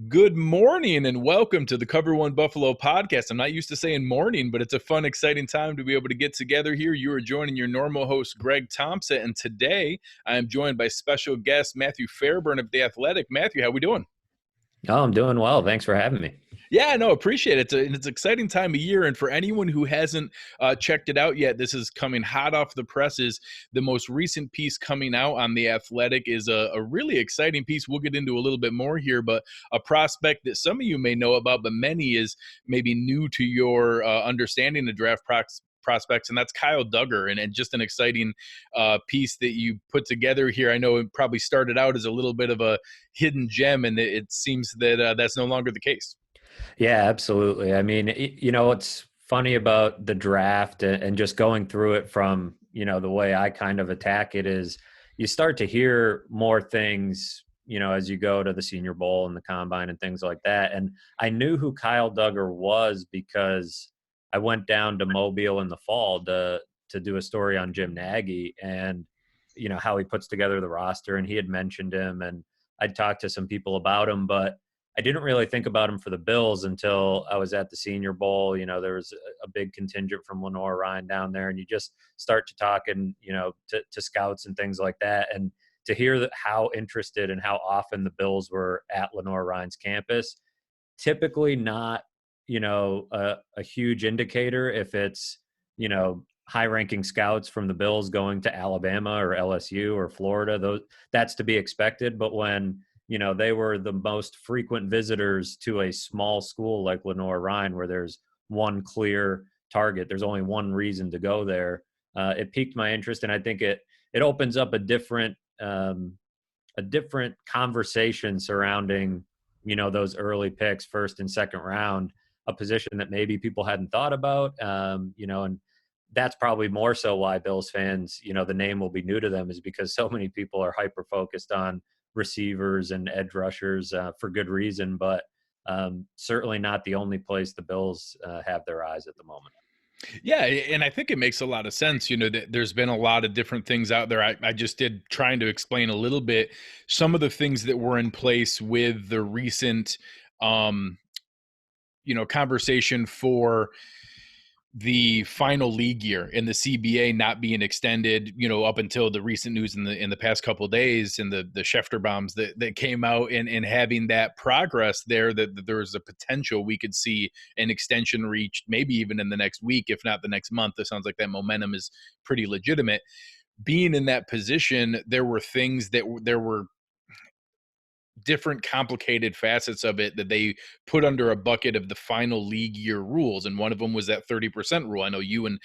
Good morning and welcome to the Cover1 Buffalo Podcast. I'm not used to saying morning, but it's a fun, exciting time to be able to get together here. You are joining your normal host, Greg Thompson, and today I am joined by special guest Matthew Fairburn of The Athletic. Matthew, how we doing? Oh, I'm doing well. Thanks for having me. Yeah, no, appreciate it. It's an exciting time of year. And for anyone who hasn't checked it out yet, this is coming hot off the presses. The most recent piece coming out on The Athletic is a really exciting piece. We'll get into a little bit more here, but a prospect that some of you may know about, but many is maybe new to your understanding of draft prospects, and that's Kyle Duggar, and just an exciting piece that you put together here. I know it probably started out as a little bit of a hidden gem, and it seems that that's no longer the case. Yeah, absolutely. I mean, what's funny about the draft and just going through it from, the way I kind of attack it is you start to hear more things, as you go to the Senior Bowl and the Combine and things like that. And I knew who Kyle Duggar was because I went down to Mobile in the fall to do a story on Jim Nagy and, how he puts together the roster. And he had mentioned him and I'd talked to some people about him, but I didn't really think about him for the Bills until I was at the Senior Bowl. There was a big contingent from Lenoir-Rhyne down there, and you just start to talk and, to scouts and things like that. And to hear how interested and how often the Bills were at Lenoir-Rhyne's campus, typically not, a huge indicator if it's, high-ranking scouts from the Bills going to Alabama or LSU or Florida. That's to be expected. But when they were the most frequent visitors to a small school like Lenoir-Rhyne, where there's one clear target. There's only one reason to go there. It piqued my interest, and I think it opens up a different conversation surrounding, those early picks, first and second round, a position that maybe people hadn't thought about, and that's probably more so why Bills fans, the name will be new to them, is because so many people are hyper-focused on receivers and edge rushers for good reason, but certainly not the only place the Bills have their eyes at the moment. Yeah, and I think it makes a lot of sense. There's been a lot of different things out there. I just did trying to explain a little bit some of the things that were in place with the recent, conversation for the final league year and the CBA not being extended, up until the recent news in the past couple of days and the Schefter bombs that came out and having that progress there, that there was a potential we could see an extension reached maybe even in the next week, if not the next month. It sounds like that momentum is pretty legitimate. Being in that position, there were things there were different complicated facets of it that they put under a bucket of the final league year rules, and one of them was that 30% rule. I know you and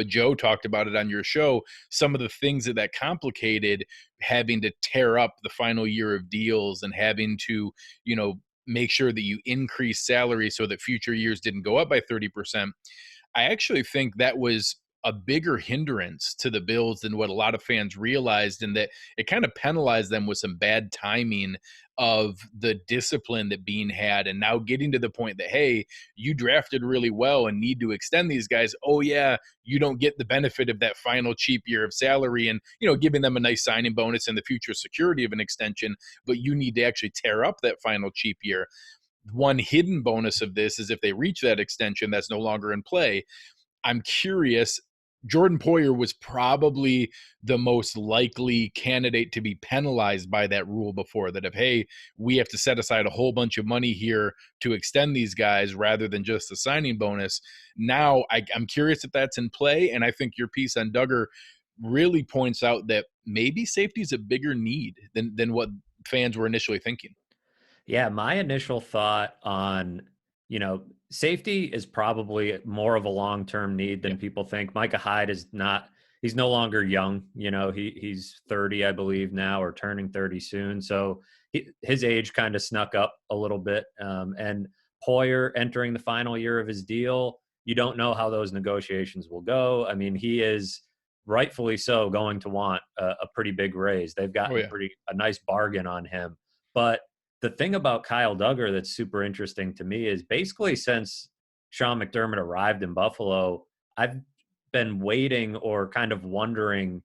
Joe talked about it on your show, some of the things that complicated, having to tear up the final year of deals and having to make sure that you increase salary so that future years didn't go up by 30%. I actually think that was a bigger hindrance to the Bills than what a lot of fans realized, and that it kind of penalized them with some bad timing of the discipline that being had, and now getting to the point that, hey, you drafted really well and need to extend these guys. Oh yeah, you don't get the benefit of that final cheap year of salary and giving them a nice signing bonus and the future security of an extension, but you need to actually tear up that final cheap year. One hidden bonus of this is if they reach that extension, that's no longer in play. I'm curious. Jordan Poyer was probably the most likely candidate to be penalized by that rule before, that if, hey, we have to set aside a whole bunch of money here to extend these guys rather than just a signing bonus. Now I'm curious if that's in play. And I think your piece on Duggar really points out that maybe safety is a bigger need than what fans were initially thinking. Yeah, my initial thought on, safety is probably more of a long-term need than people think. Micah Hyde he's no longer young. He's 30, I believe now, or turning 30 soon. So his age kind of snuck up a little bit. And Poyer entering the final year of his deal, you don't know how those negotiations will go. I mean, he is rightfully so going to want a pretty big raise. They've gotten a nice bargain on him. But the thing about Kyle Duggar that's super interesting to me is basically since Sean McDermott arrived in Buffalo, I've been waiting or kind of wondering,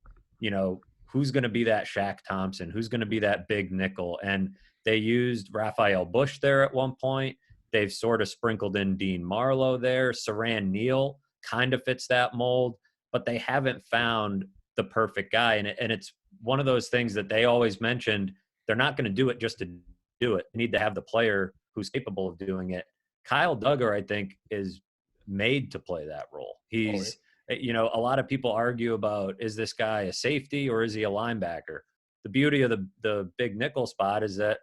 who's going to be that Shaq Thompson, who's going to be that big nickel. And They used Raphael Bush there at one point. They've sort of sprinkled in Dean Marlowe there. Saran Neal kind of fits that mold, but they haven't found the perfect guy. And it's one of those things that they always mentioned. They're not going to do it just to do it. They need to have the player who's capable of doing it. Kyle Duggar, I think, is made to play that role. He's, you know, a lot of people argue about, is this guy a safety or is he a linebacker? The beauty of the big nickel spot is that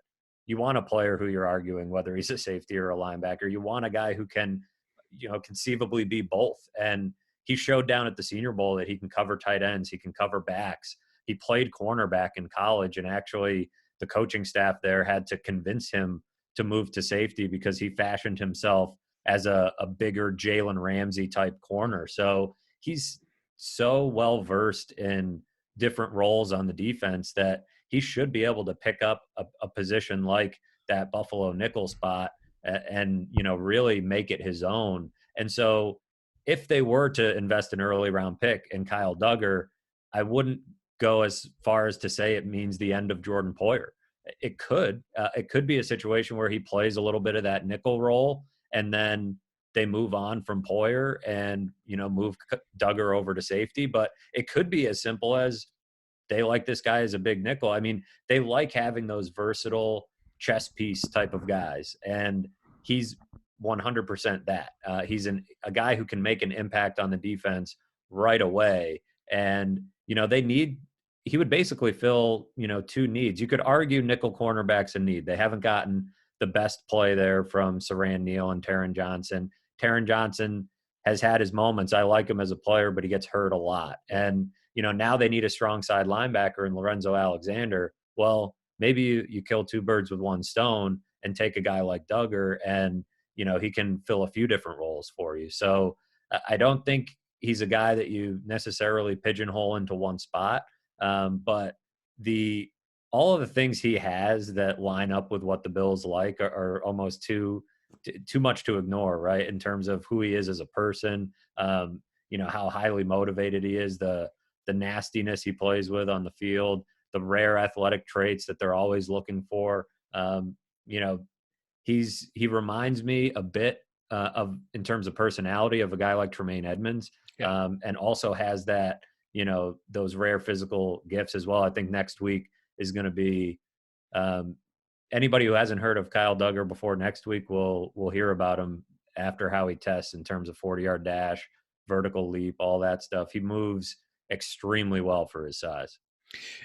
you want a player who you're arguing whether he's a safety or a linebacker. You want a guy who can, you know, conceivably be both. And he showed down at the Senior Bowl that he can cover tight ends. He can cover backs. He played cornerback in college, and actually the coaching staff there had to convince him to move to safety because he fashioned himself as a bigger Jalen Ramsey type corner. So he's so well versed in different roles on the defense that he should be able to pick up a position like that Buffalo nickel spot and, you know, really make it his own. And so if they were to invest an early round pick in Kyle Duggar, I wouldn't go as far as to say it means the end of Jordan Poyer. It could be a situation where he plays a little bit of that nickel role and then they move on from Poyer and, you know, move Duggar over to safety. But it could be as simple as they like this guy as a big nickel. I mean, they like having those versatile chess piece type of guys, and he's 100% that. He's a guy who can make an impact on the defense right away. And, you know, he would basically fill, you know, two needs. You could argue nickel cornerback's a need. They haven't gotten the best play there from Saran Neal and Taron Johnson. Taron Johnson has had his moments. I like him as a player, but he gets hurt a lot. And, you know, now they need a strong side linebacker in Lorenzo Alexander. Well, maybe you kill two birds with one stone and take a guy like Duggar and, you know, he can fill a few different roles for you. So I don't think he's a guy that you necessarily pigeonhole into one spot. But all of the things he has that line up with what the Bills like are almost too much to ignore, right? In terms of who he is as a person, you know, how highly motivated he is, the nastiness he plays with on the field, the rare athletic traits that they're always looking for. You know, he reminds me a bit in terms of personality of a guy like Tremaine Edmonds, and also has that, you know, those rare physical gifts as well. I think next week is going to be anybody who hasn't heard of Kyle Duggar before next week will hear about him after how he tests in terms of 40-yard dash, vertical leap, all that stuff. He moves extremely well for his size.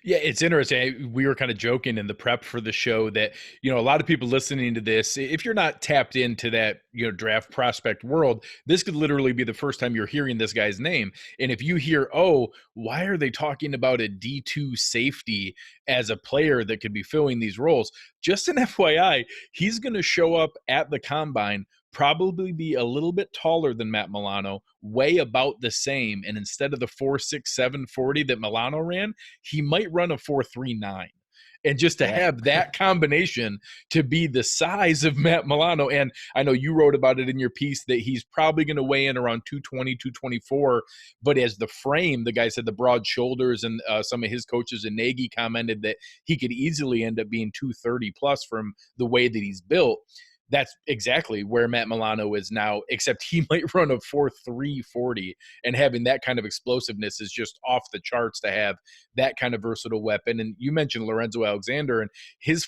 Yeah, it's interesting. We were kind of joking in the prep for the show that, you know, a lot of people listening to this, if you're not tapped into that, you know, draft prospect world, this could literally be the first time you're hearing this guy's name. And if you hear, oh, why are they talking about a D2 safety as a player that could be filling these roles? Just an FYI, he's going to show up at the combine, probably be a little bit taller than Matt Milano, weigh about the same. And instead of the 4.67 40 that Milano ran, he might run a 4.39. And just to have that combination to be the size of Matt Milano. And I know you wrote about it in your piece that he's probably going to weigh in around 220, 224. But as the frame, the guy said the broad shoulders, and some of his coaches and Nagy commented that he could easily end up being 230 plus from the way that he's built. That's exactly where Matt Milano is now, except he might run a 4.3 40, and having that kind of explosiveness is just off the charts to have that kind of versatile weapon. And you mentioned Lorenzo Alexander, and his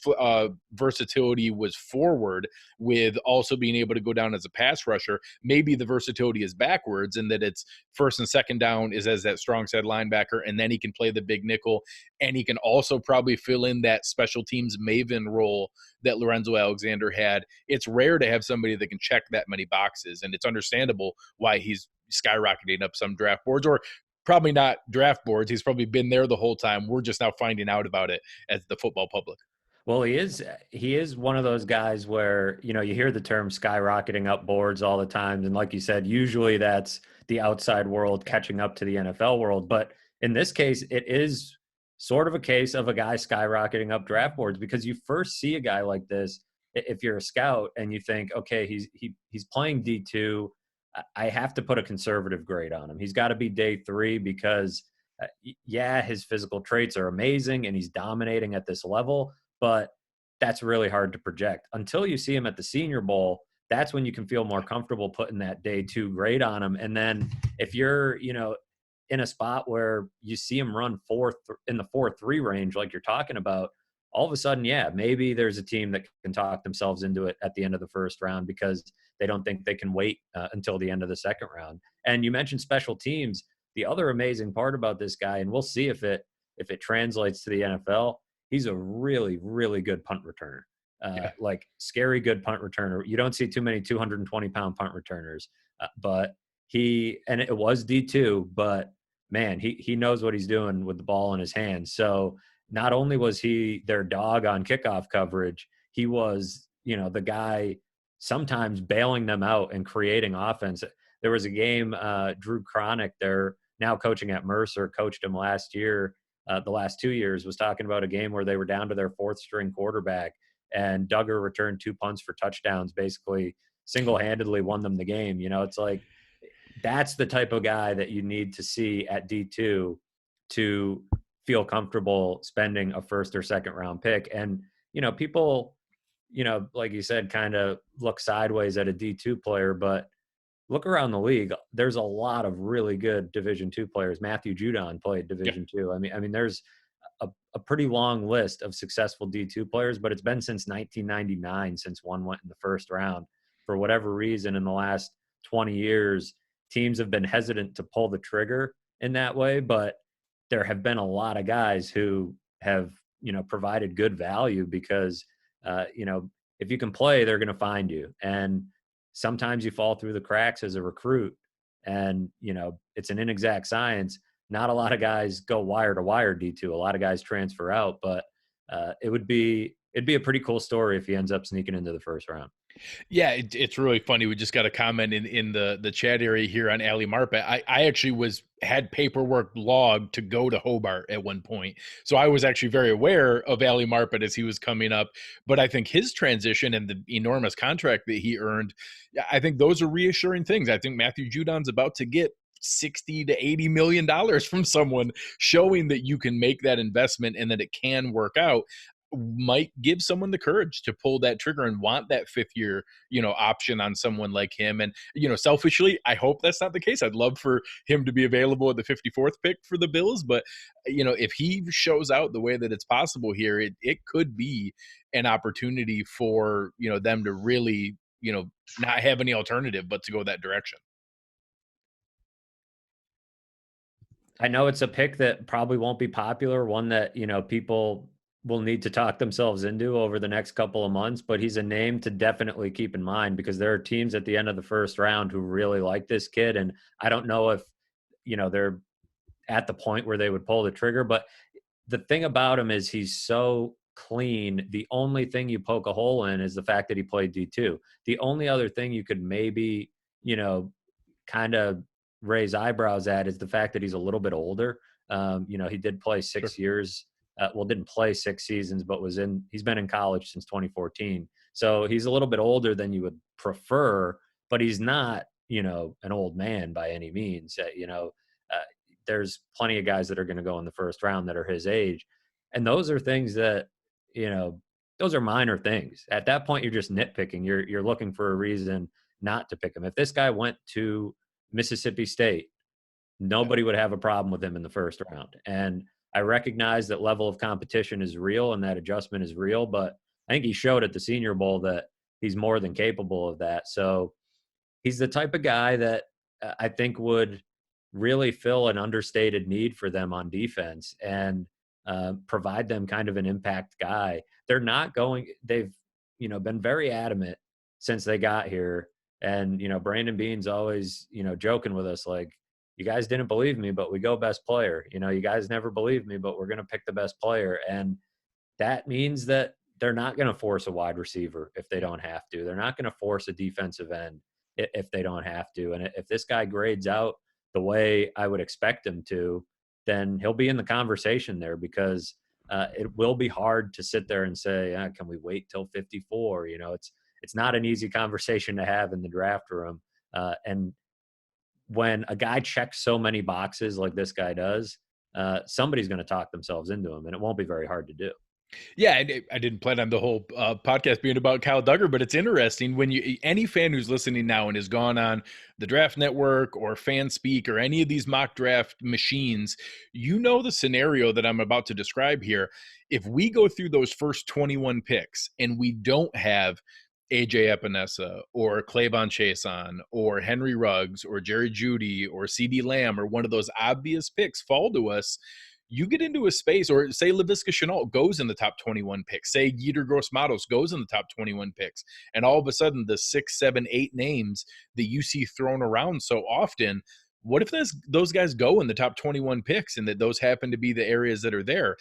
versatility was forward with also being able to go down as a pass rusher. Maybe the versatility is backwards in that it's first and second down is as that strong side linebacker, and then he can play the big nickel, and he can also probably fill in that special teams maven role that Lorenzo Alexander had. It's rare to have somebody that can check that many boxes, and it's understandable why he's skyrocketing up some draft boards, or probably not draft boards. He's probably been there the whole time. We're just now finding out about it as the football public. Well, he is one of those guys where, you know, you hear the term skyrocketing up boards all the time. And like you said, usually that's the outside world catching up to the NFL world. But in this case, it is sort of a case of a guy skyrocketing up draft boards, because you first see a guy like this, if you're a scout and you think, okay, he's playing D2, I have to put a conservative grade on him. He's got to be day 3 because, his physical traits are amazing and he's dominating at this level, but that's really hard to project. Until you see him at the Senior Bowl, that's when you can feel more comfortable putting that day 2 grade on him. And then if you're, in a spot where you see him run in the 4.3 range, like you're talking about, all of a sudden, yeah, maybe there's a team that can talk themselves into it at the end of the first round because they don't think they can wait until the end of the second round. And you mentioned special teams. The other amazing part about this guy, and we'll see if it translates to the NFL, he's a really, really good punt returner. Like scary good punt returner. You don't see too many 220-pound punt returners, but and it was D2, but man, he knows what he's doing with the ball in his hands. So not only was he their dog on kickoff coverage, he was, the guy sometimes bailing them out and creating offense. There was a game, Drew Cronick, they're now coaching at Mercer, coached him last year, the last 2 years, was talking about a game where they were down to their fourth string quarterback and Duggar returned 2 punts for touchdowns, basically single-handedly won them the game. It's like, that's the type of guy that you need to see at D2 to feel comfortable spending a first or second round pick. And, people, like you said, kind of look sideways at a D2 player, but look around the league. There's a lot of really good Division II players. Matthew Judon played Division II. I mean, there's a pretty long list of successful D2 players, but it's been since 1999 since one went in the first round. For whatever reason, in the last 20 years, teams have been hesitant to pull the trigger in that way, but there have been a lot of guys who have, provided good value because, if you can play, they're going to find you. And sometimes you fall through the cracks as a recruit and, it's an inexact science. Not a lot of guys go wire to wire D2. A lot of guys transfer out, but it'd be a pretty cool story if he ends up sneaking into the first round. Yeah, it's really funny. We just got a comment in the chat area here on Ali Marpet. I actually had paperwork logged to go to Hobart at one point. So I was actually very aware of Ali Marpet as he was coming up. But I think his transition and the enormous contract that he earned, I think those are reassuring things. I think Matthew Judon's about to get $60 to $80 million from someone, showing that you can make that investment and that it can work out, might give someone the courage to pull that trigger and want that 5th year, option on someone like him. And, selfishly, I hope that's not the case. I'd love for him to be available at the 54th pick for the Bills. But, if he shows out the way that it's possible here, it could be an opportunity for, them to really, not have any alternative but to go that direction. I know it's a pick that probably won't be popular, one that, people will need to talk themselves into over the next couple of months, but he's a name to definitely keep in mind because there are teams at the end of the first round who really like this kid. And I don't know if, they're at the point where they would pull the trigger, but the thing about him is he's so clean. The only thing you poke a hole in is the fact that he played D2. The only other thing you could maybe, kind of raise eyebrows at is the fact that he's a little bit older. He did play 6 years. Didn't play 6 seasons, but he's been in college since 2014. So he's a little bit older than you would prefer, but he's not, an old man by any means. There's plenty of guys that are going to go in the first round that are his age. And those are things that, those are minor things. At that point, you're just nitpicking. You're looking for a reason not to pick him. If this guy went to Mississippi State, nobody would have a problem with him in the first round. And I recognize that level of competition is real and that adjustment is real, but I think he showed at the Senior Bowl that he's more than capable of that. So he's the type of guy that I think would really fill an understated need for them on defense and provide them kind of an impact guy. They've, been very adamant since they got here. And, Brandon Beane's always, joking with us, like, you guys didn't believe me, but we go best player. You guys never believed me, but we're going to pick the best player. And that means that they're not going to force a wide receiver if they don't have to. They're not going to force a defensive end if they don't have to. And if this guy grades out the way I would expect him to, then he'll be in the conversation there because it will be hard to sit there and say, can we wait till 54? It's not an easy conversation to have in the draft room. And when a guy checks so many boxes like this guy does, somebody's going to talk themselves into him, and it won't be very hard to do. Yeah, I didn't plan on the whole podcast being about Kyle Duggar, but it's interesting when any fan who's listening now and has gone on the Draft Network or FanSpeak or any of these mock draft machines, the scenario that I'm about to describe here. If we go through those first 21 picks and we don't have AJ Epinesa or Clavon Chason or Henry Ruggs or Jerry Jeudy or CD Lamb or one of those obvious picks fall to us, you get into a space, or say Laviska Shenault goes in the top 21 picks, say Yetur Gross-Matos goes in the top 21 picks, and all of a sudden the 6, 7, 8 names that you see thrown around so often, what if those guys go in the top 21 picks and that those happen to be the areas that are there?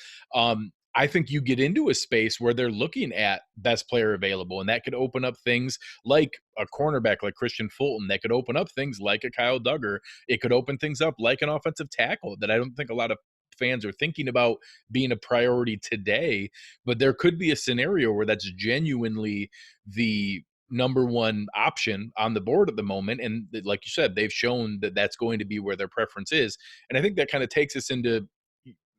I think you get into a space where they're looking at best player available, and that could open up things like a cornerback like Christian Fulton. That could open up things like a Kyle Duggar. It could open things up like an offensive tackle that I don't think a lot of fans are thinking about being a priority today, but there could be a scenario where that's genuinely the number one option on the board at the moment. And like you said, they've shown that that's going to be where their preference is. And I think that kind of takes us into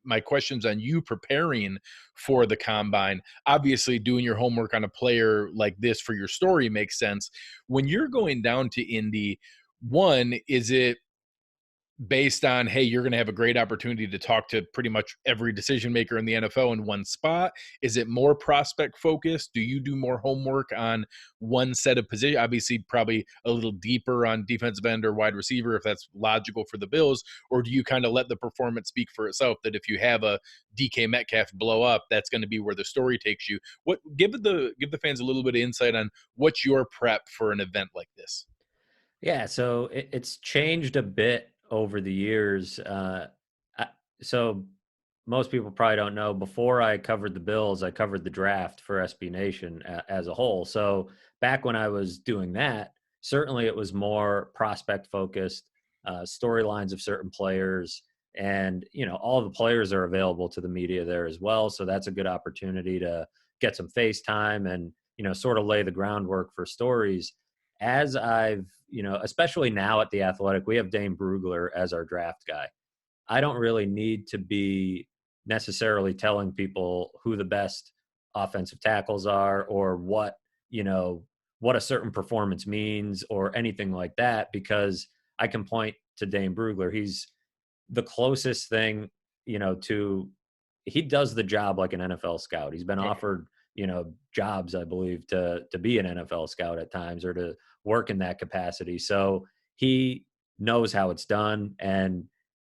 my questions on you preparing for the combine. Obviously, doing your homework on a player like this for your story makes sense. When you're going down to Indy, one, is it based on, hey, you're going to have a great opportunity to talk to pretty much every decision maker in the NFL in one spot? Is it more prospect focused? Do you do more homework on one set of positions? Obviously, probably a little deeper on defensive end or wide receiver, if that's logical for the Bills, or do you kind of let the performance speak for itself, that if you have a DK Metcalf blow up, that's going to be where the story takes you? Give the fans a little bit of insight on what's your prep for an event like this. Yeah, so it's changed a bit over the years. So most people probably don't know, before I covered the Bills, I covered the draft for SB Nation as a whole. So back when I was doing that, certainly it was more prospect focused, storylines of certain players. And, all the players are available to the media there as well. So that's a good opportunity to get some face time and, sort of lay the groundwork for stories. As I've, especially now at The Athletic, we have Dane Brugler as our draft guy. I don't really need to be necessarily telling people who the best offensive tackles are, or what a certain performance means or anything like that, because I can point to Dane Brugler. He's the closest thing, he does the job like an NFL scout. He's been offered, jobs, I believe, to be an NFL scout at times, or to work in that capacity. So he knows how it's done, and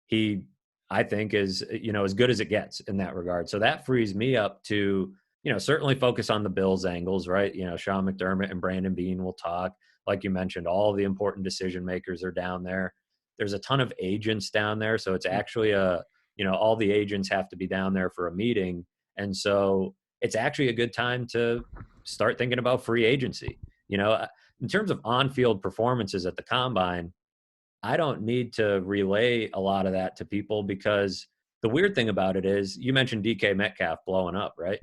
he, I think, is, as good as it gets in that regard. So that frees me up to, certainly focus on the Bills angles, right? Sean McDermott and Brandon Beane will talk. Like you mentioned, all the important decision makers are down there. There's a ton of agents down there. So it's actually all the agents have to be down there for a meeting. And so it's actually a good time to start thinking about free agency. In terms of on-field performances at the combine, I don't need to relay a lot of that to people, because the weird thing about it is, you mentioned DK Metcalf blowing up, right?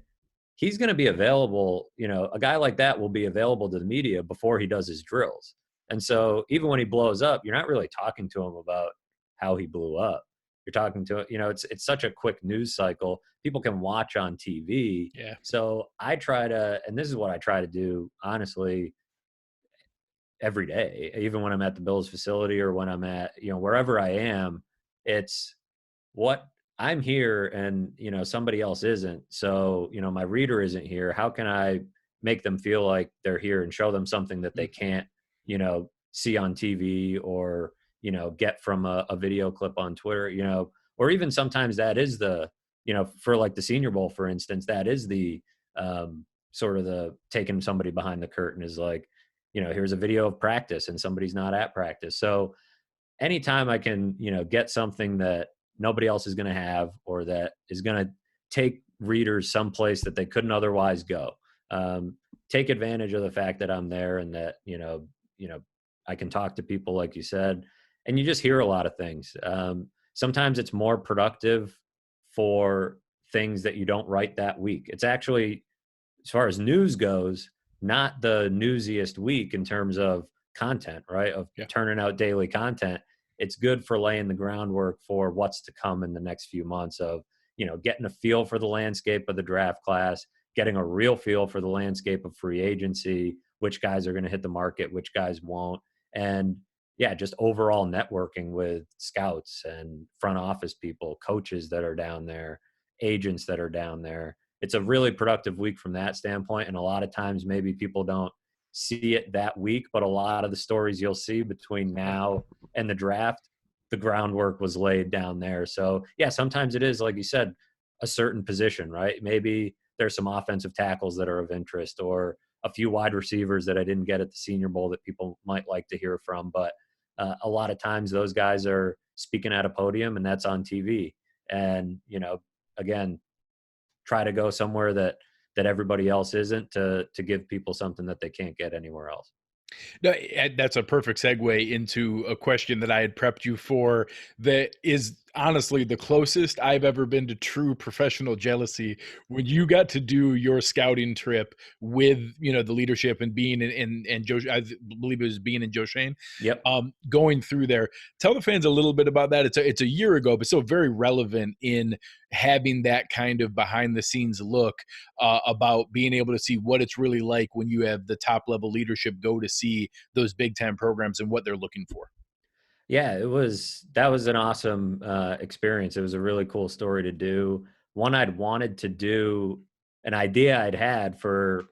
He's going to be available. A guy like that will be available to the media before he does his drills. And so even when he blows up, you're not really talking to him about how he blew up. You're talking to, it's such a quick news cycle. People can watch on TV. Yeah. So I try to, and this is what I try to do, honestly, every day, even when I'm at the Bills facility or when I'm at, wherever I am, it's what I'm here and, somebody else isn't. So, my reader isn't here. How can I make them feel like they're here and show them something that they can't, see on TV, or, get from a video clip on Twitter, or even sometimes that is the, for like the Senior Bowl, for instance, that is the sort of the taking somebody behind the curtain, is like, here's a video of practice and somebody's not at practice. So anytime I can, get something that nobody else is going to have, or that is going to take readers someplace that they couldn't otherwise go, take advantage of the fact that I'm there, and that, I can talk to people, like you said, and you just hear a lot of things. Sometimes it's more productive for things that you don't write that week. It's actually, as far as news goes, not the newsiest week in terms of content, right? Of turning out daily content. It's good for laying the groundwork for what's to come in the next few months of, getting a feel for the landscape of the draft class, getting a real feel for the landscape of free agency, which guys are going to hit the market, which guys won't. And yeah, just overall networking with scouts and front office people, coaches that are down there, agents that are down there. It's a really productive week from that standpoint. And a lot of times maybe people don't see it that week, but a lot of the stories you'll see between now and the draft, the groundwork was laid down there. So yeah, sometimes it is, like you said, a certain position, right? Maybe there's some offensive tackles that are of interest, or a few wide receivers that I didn't get at the Senior Bowl that people might like to hear from. But a lot of times those guys are speaking at a podium, and that's on TV. And, again, try to go somewhere that everybody else isn't, to give people something that they can't get anywhere else. No, that's a perfect segue into a question that I had prepped you for, that is honestly the closest I've ever been to true professional jealousy. When you got to do your scouting trip with, the leadership and Bean and Joe, I believe it was Bean and Joe Shane. Yep. Going through there, tell the fans a little bit about that. It's a year ago, but still very relevant in having that kind of behind the scenes look about being able to see what it's really like when you have the top level leadership go to see those big time programs and what they're looking for. Yeah, that was an awesome experience. It was a really cool story to do. One I'd wanted to do, an idea I'd had for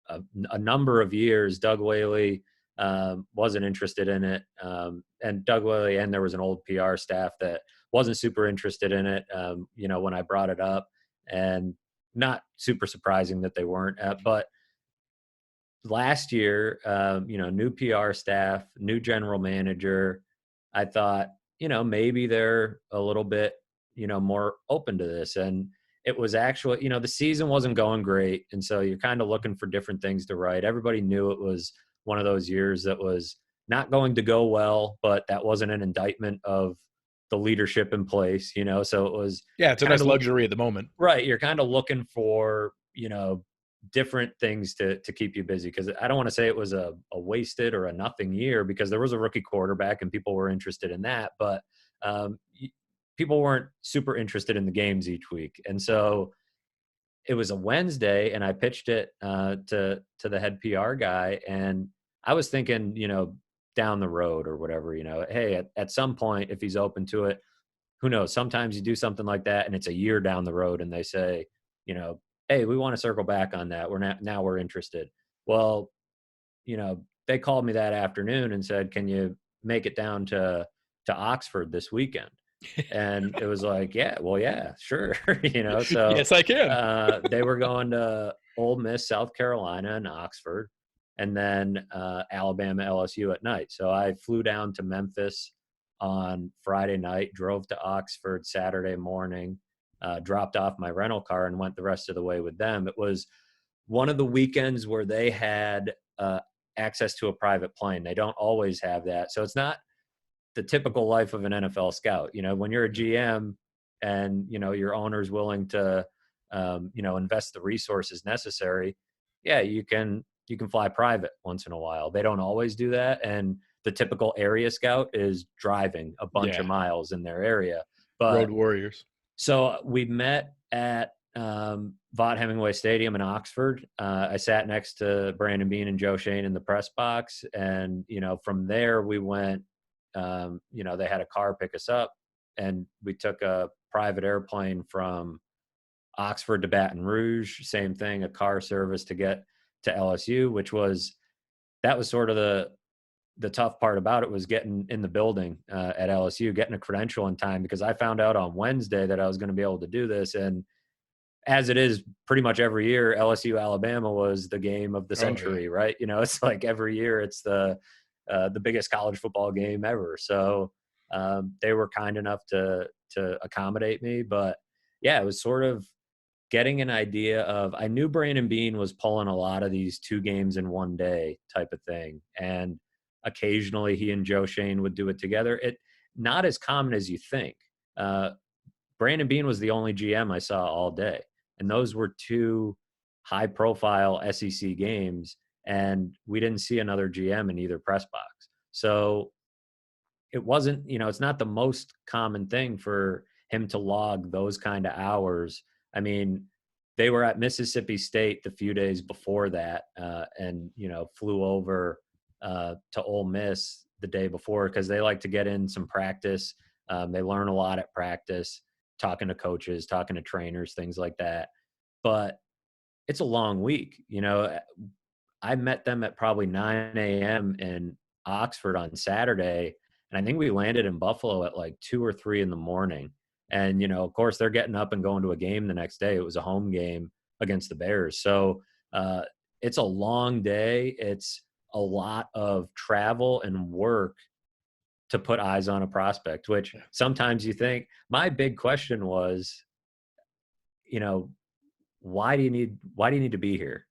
a number of years. Doug Whaley wasn't interested in it. And Doug Whaley, and there was an old PR staff that wasn't super interested in it, when I brought it up, and not super surprising that they weren't. But last year, new PR staff, new general manager, I thought, maybe they're a little bit, more open to this. And it was actually, the season wasn't going great. And so you're kind of looking for different things to write. Everybody knew it was one of those years that was not going to go well, but that wasn't an indictment of the leadership in place, so it was. Yeah, it's a nice luxury at the moment. Right. You're kind of looking for, different things to keep you busy, because I don't want to say it was a wasted or a nothing year, because there was a rookie quarterback and people were interested in that, but people weren't super interested in the games each week. And so it was a Wednesday, and I pitched it to the head PR guy, and I was thinking, down the road or whatever, hey, at some point, if he's open to it, who knows? Sometimes you do something like that and it's a year down the road and they say, hey, we want to circle back on that. Now we're interested. Well, they called me that afternoon and said, can you make it down to Oxford this weekend? And it was like, yeah, sure. So yes, I can. They were going to Ole Miss, South Carolina, and Oxford, and then Alabama, LSU at night. So I flew down to Memphis on Friday night, drove to Oxford Saturday morning, dropped off my rental car, and went the rest of the way with them. It was one of the weekends where they had access to a private plane. They don't always have that. So it's not the typical life of an NFL scout. When you're a GM and, your owner's willing to, invest the resources necessary, yeah, you can fly private once in a while. They don't always do that. And the typical area scout is driving a bunch of miles in their area. But road warriors. So we met at Vaught Hemingway Stadium in Oxford. I sat next to Brandon Beane and Joe Shane in the press box. And, from there we went, they had a car pick us up, and we took a private airplane from Oxford to Baton Rouge. Same thing, a car service to get to LSU, that was sort of the tough part about it, was getting in the building at LSU, getting a credential in time, because I found out on Wednesday that I was going to be able to do this. And as it is pretty much every year, LSU Alabama was the game of the century, right? It's like every year it's the biggest college football game ever. So they were kind enough to accommodate me. But yeah, it was sort of getting an idea of, I knew Brandon Beane was pulling a lot of these 2 games in one day type of thing. And occasionally he and Joe Shane would do it together. It not as common as you think. Brandon Beane was the only GM I saw all day. And those were 2 high profile SEC games. And we didn't see another GM in either press box. So it wasn't, it's not the most common thing for him to log those kind of hours. I mean, they were at Mississippi State the few days before that, and flew over to Ole Miss the day before because they like to get in some practice. They learn a lot at practice, talking to coaches, talking to trainers, things like that. But it's a long week. I met them at probably 9 a.m. in Oxford on Saturday, and I think we landed in Buffalo at like 2 or 3 in the morning. And, of course, they're getting up and going to a game the next day. It was a home game against the Bears. So it's a long day. It's a lot of travel and work to put eyes on a prospect, which sometimes you think. My big question was, why do you need to be here?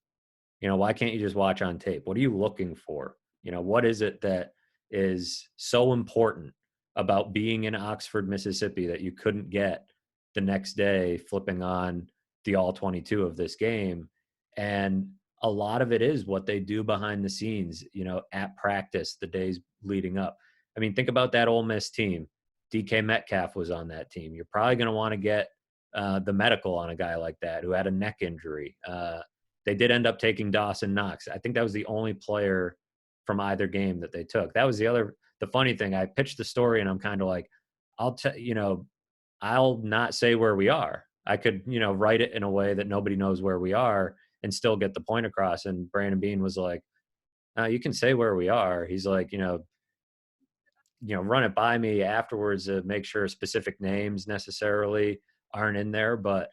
Why can't you just watch on tape? What are you looking for? What is it that is so important about being in Oxford, Mississippi that you couldn't get the next day flipping on the all 22 of this game? And a lot of it is what they do behind the scenes, at practice, the days leading up. I mean, think about that Ole Miss team. DK Metcalf was on that team. You're probably going to want to get the medical on a guy like that who had a neck injury. They did end up taking Dawson Knox. I think that was the only player from either game that they took. That was the funny thing. I pitched the story and I'm kind of like, I'll not say where we are. I could, write it in a way that nobody knows where we are and still get the point across. And Brandon Beane was like, you can say where we are. He's like, run it by me afterwards to make sure specific names necessarily aren't in there. But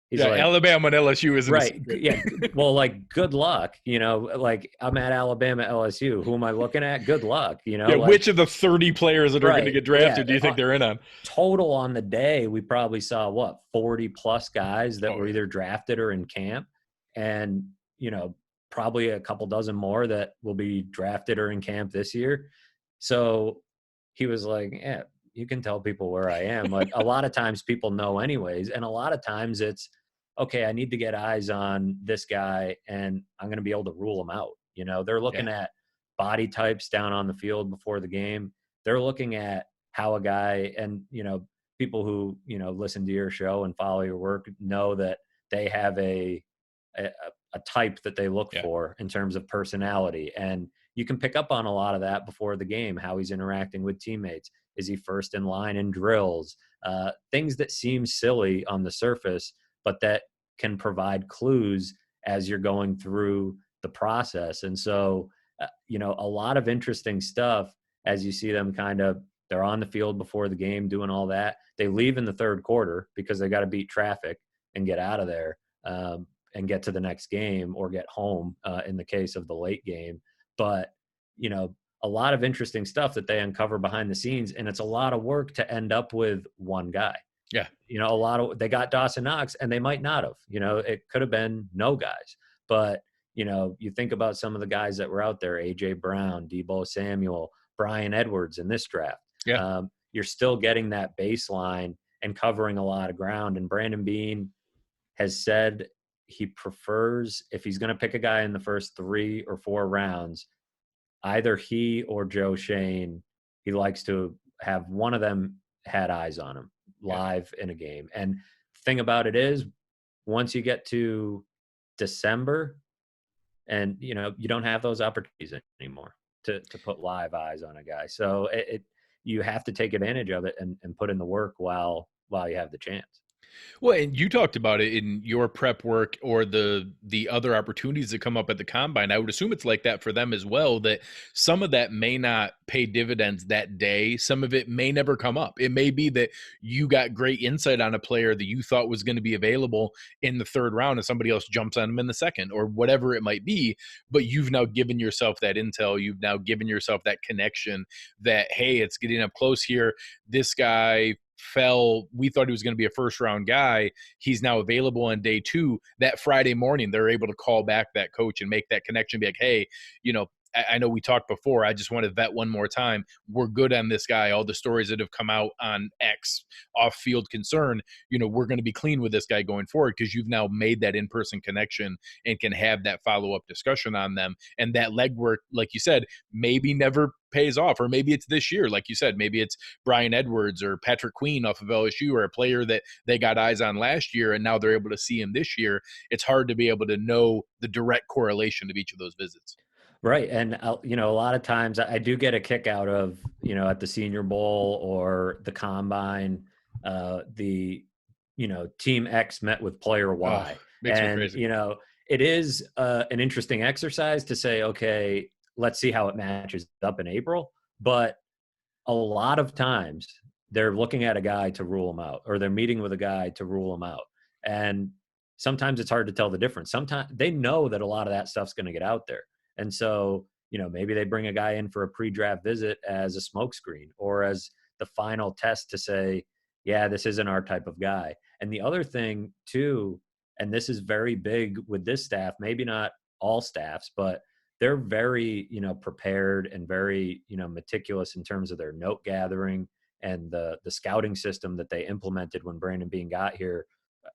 he's like, Alabama and LSU isn't right. Yeah. Well, like, good luck. Like, I'm at Alabama, LSU. Who am I looking at? Good luck. Which of the 30 players that are going to get drafted do you think they're in on? Total on the day, we probably saw 40 plus guys that were either drafted or in camp, and probably a couple dozen more that will be drafted or in camp this year. So he was like, yeah, you can tell people where I am. Like, a lot of times people know anyways. And a lot of times it's, okay, I need to get eyes on this guy and I'm going to be able to rule him out. They're looking at body types down on the field before the game. They're looking at how a guy, and, people who, listen to your show and follow your work know that they have a type that they look for in terms of personality. And you can pick up on a lot of that before the game, how he's interacting with teammates. Is he first in line in drills? Things that seem silly on the surface, but that can provide clues as you're going through the process. And so, a lot of interesting stuff as you see them they're on the field before the game doing all that. They leave in the third quarter because they got to beat traffic and get out of there and get to the next game or get home in the case of the late game. But, a lot of interesting stuff that they uncover behind the scenes, and it's a lot of work to end up with one guy. Yeah. They got Dawson Knox and they might not have, it could have been no guys, but you think about some of the guys that were out there, AJ Brown, Deebo Samuel, Brian Edwards in this draft. Yeah. You're still getting that baseline and covering a lot of ground. And Brandon Beane has said he prefers, if he's going to pick a guy in the first 3 or 4 rounds, either he or Joe Shane, he likes to have one of them had eyes on him live in a game. And the thing about it is, once you get to December and, you don't have those opportunities anymore to put live eyes on a guy. So you have to take advantage of it and put in the work while you have the chance. Well, and you talked about it in your prep work or the other opportunities that come up at the combine. I would assume it's like that for them as well, that some of that may not pay dividends that day. Some of it may never come up. It may be that you got great insight on a player that you thought was going to be available in the third round and somebody else jumps on him in the second or whatever it might be. But you've now given yourself that intel. You've now given yourself that connection that, hey, it's getting up close here. This guy we thought he was going to be a first round guy. He's now available on day 2. That Friday morning, they're able to call back that coach and make that connection, be like, hey, I know we talked before. I just want to vet one more time. We're good on this guy. All the stories that have come out on X off-field concern, we're going to be clean with this guy going forward because you've now made that in-person connection and can have that follow-up discussion on them. And that legwork, like you said, maybe never pays off, or maybe it's this year. Like you said, maybe it's Brian Edwards or Patrick Queen off of LSU, or a player that they got eyes on last year and now they're able to see him this year. It's hard to be able to know the direct correlation of each of those visits. Right. And, a lot of times I do get a kick out of, at the Senior Bowl or the Combine, Team X met with player Y. Makes me crazy. It is an interesting exercise to say, okay, let's see how it matches up in April. But a lot of times they're looking at a guy to rule him out, or they're meeting with a guy to rule him out. And sometimes it's hard to tell the difference. Sometimes they know that a lot of that stuff's going to get out there. And so, maybe they bring a guy in for a pre-draft visit as a smokescreen or as the final test to say, yeah, this isn't our type of guy. And the other thing too, and this is very big with this staff, maybe not all staffs, but they're very, prepared and very, meticulous in terms of their note gathering and the scouting system that they implemented when Brandon Beane got here.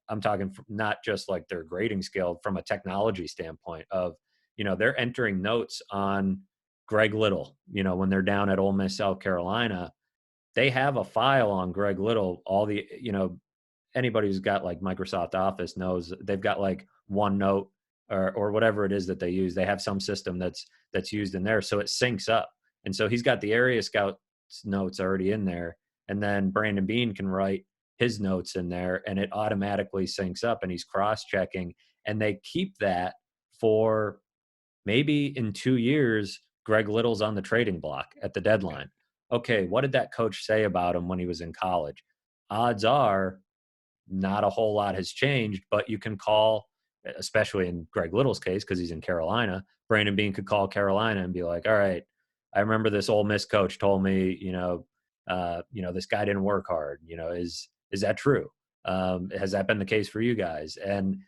I'm talking not just like their grading scale, from a technology standpoint of, they're entering notes on Greg Little, when they're down at Ole Miss, South Carolina. They have a file on Greg Little. All the, anybody who's got like Microsoft Office knows they've got like OneNote or whatever it is that they use. They have some system that's used in there. So it syncs up. And so he's got the area scout notes already in there. And then Brandon Beane can write his notes in there and it automatically syncs up, and he's cross-checking. And they keep that for maybe in 2 years, Greg Little's on the trading block at the deadline. Okay, what did that coach say about him when he was in college? Odds are not a whole lot has changed, but you can call, especially in Greg Little's case, because he's in Carolina, Brandon Beane could call Carolina and be like, all right, I remember this Ole Miss coach told me, this guy didn't work hard. Is that true? Has that been the case for you guys? And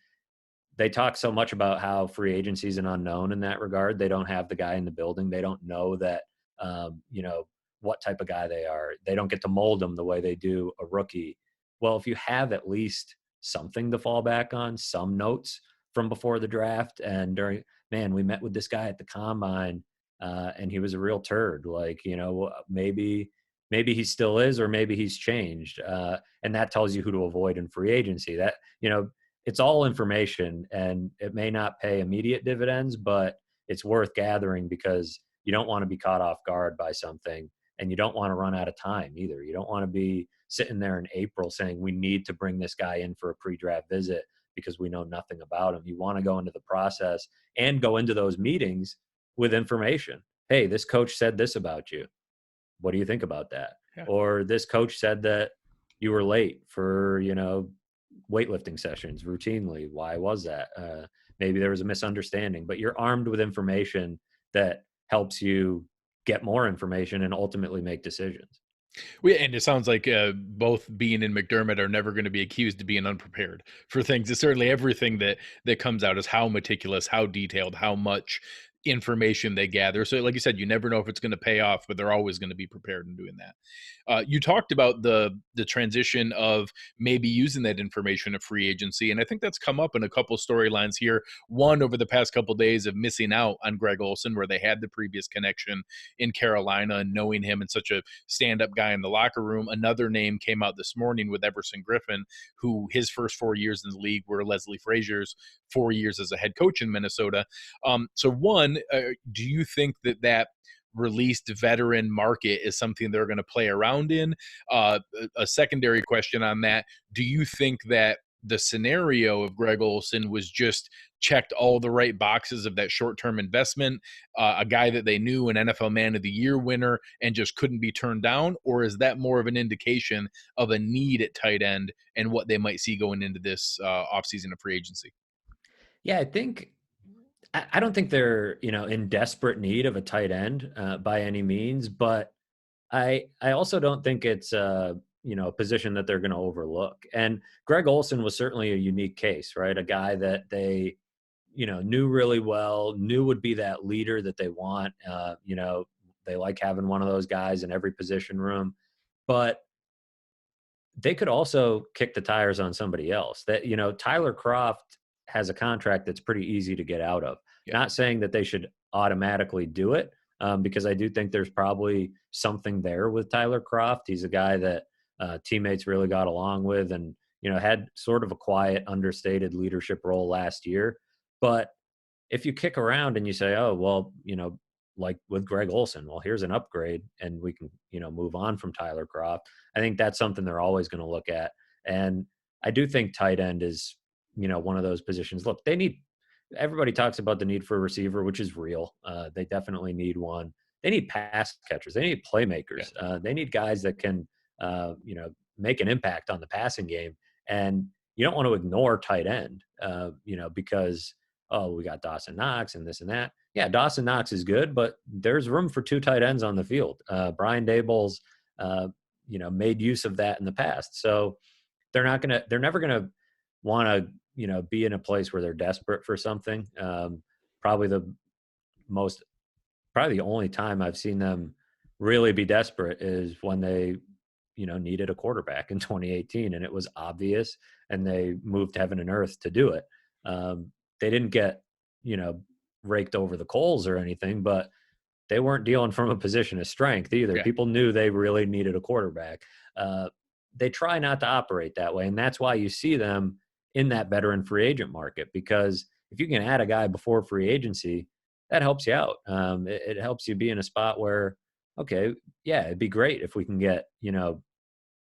they talk so much about how free agency is an unknown in that regard. They don't have the guy in the building. They don't know that, what type of guy they are. They don't get to mold them the way they do a rookie. Well, if you have at least something to fall back on, some notes from before the draft and we met with this guy at the Combine and he was a real turd. Like, maybe he still is, or maybe he's changed. And that tells you who to avoid in free agency. That, it's all information, and it may not pay immediate dividends, but it's worth gathering because you don't want to be caught off guard by something, and you don't want to run out of time either. You don't want to be sitting there in April saying we need to bring this guy in for a pre-draft visit because we know nothing about him. You want to go into the process and go into those meetings with information. Hey, this coach said this about you. What do you think about that? Yeah. Or this coach said that you were late for, weightlifting sessions routinely. Why was that? Maybe there was a misunderstanding, but you're armed with information that helps you get more information and ultimately make decisions. And it sounds like both Beane and McDermott are never going to be accused of being unprepared for things. It's certainly everything that comes out is how meticulous, how detailed, how much information they gather. So like you said, you never know if it's going to pay off, but they're always going to be prepared in doing that. You talked about the transition of maybe using that information of free agency, and I think that's come up in a couple storylines here. One, over the past couple of days of missing out on Greg Olsen, where they had the previous connection in Carolina and knowing him and such a stand-up guy in the locker room. Another name came out this morning with Everson Griffin, who his first 4 years in the league were Leslie Frazier's 4 years as a head coach in Minnesota. So one, do you think that released veteran market is something they're going to play around in? A secondary question on that, do you think that the scenario of Greg Olsen was just checked all the right boxes of that short-term investment, a guy that they knew, an NFL Man of the Year winner, and just couldn't be turned down? Or is that more of an indication of a need at tight end and what they might see going into this offseason of free agency? Yeah, I don't think they're, in desperate need of a tight end by any means, but I also don't think it's a position that they're going to overlook. And Greg Olsen was certainly a unique case, right? A guy that they knew really well, knew would be that leader that they want. They like having one of those guys in every position room, but they could also kick the tires on somebody else. That, Tyler Croft has a contract that's pretty easy to get out of. Yeah. Not saying that they should automatically do it, because I do think there's probably something there with Tyler Croft. He's a guy that teammates really got along with, and had sort of a quiet, understated leadership role last year. But if you kick around and you say, oh, well, like with Greg Olsen, well, here's an upgrade and we can, move on from Tyler Croft. I think that's something they're always going to look at. And I do think tight end is, one of those positions. Look, everybody talks about the need for a receiver, which is real. They definitely need one. They need pass catchers. They need playmakers. Yeah. They need guys that can, make an impact on the passing game. And you don't want to ignore tight end, because, oh, we got Dawson Knox and this and that. Yeah, Dawson Knox is good, but there's room for two tight ends on the field. Brian Daboll's, made use of that in the past. So they're never gonna want to, be in a place where they're desperate for something. Probably the only time I've seen them really be desperate is when they, needed a quarterback in 2018, and it was obvious, and they moved heaven and earth to do it. They didn't get, raked over the coals or anything, but they weren't dealing from a position of strength either. Yeah. People knew they really needed a quarterback. They try not to operate that way, and that's why you see them in that veteran free agent market, because if you can add a guy before free agency, that helps you out. It helps you be in a spot where, okay, yeah, it'd be great if we can get,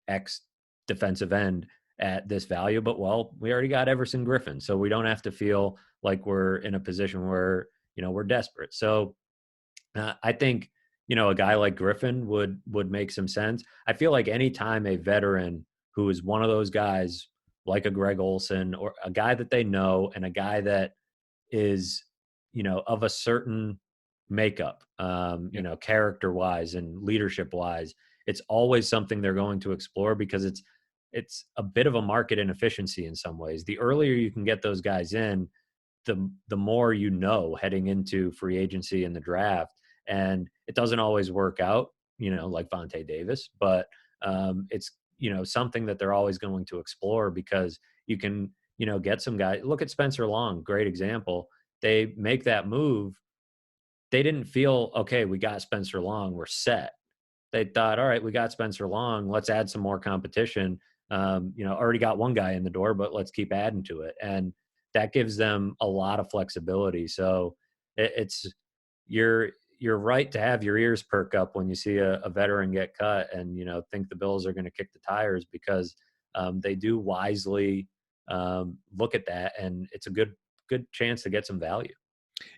X defensive end at this value, but we already got Everson Griffin, so we don't have to feel like we're in a position where, we're desperate. So I think, a guy like Griffin would make some sense. I feel like anytime a veteran who is one of those guys, like a Greg Olsen, or a guy that they know, and a guy that is, of a certain makeup, character wise and leadership wise, it's always something they're going to explore, because it's a bit of a market inefficiency in some ways. The earlier you can get those guys in, the more, heading into free agency and the draft. And it doesn't always work out, like Vontae Davis, but it's, something that they're always going to explore, because you can, get some guys. Look at Spencer Long, great example. They make that move. They didn't feel, okay, we got Spencer Long, we're set. They thought, all right, we got Spencer Long, let's add some more competition. Already got one guy in the door, but let's keep adding to it. And that gives them a lot of flexibility. So you're right to have your ears perk up when you see a veteran get cut, and, think the Bills are going to kick the tires, because they do wisely look at that, and it's a good chance to get some value.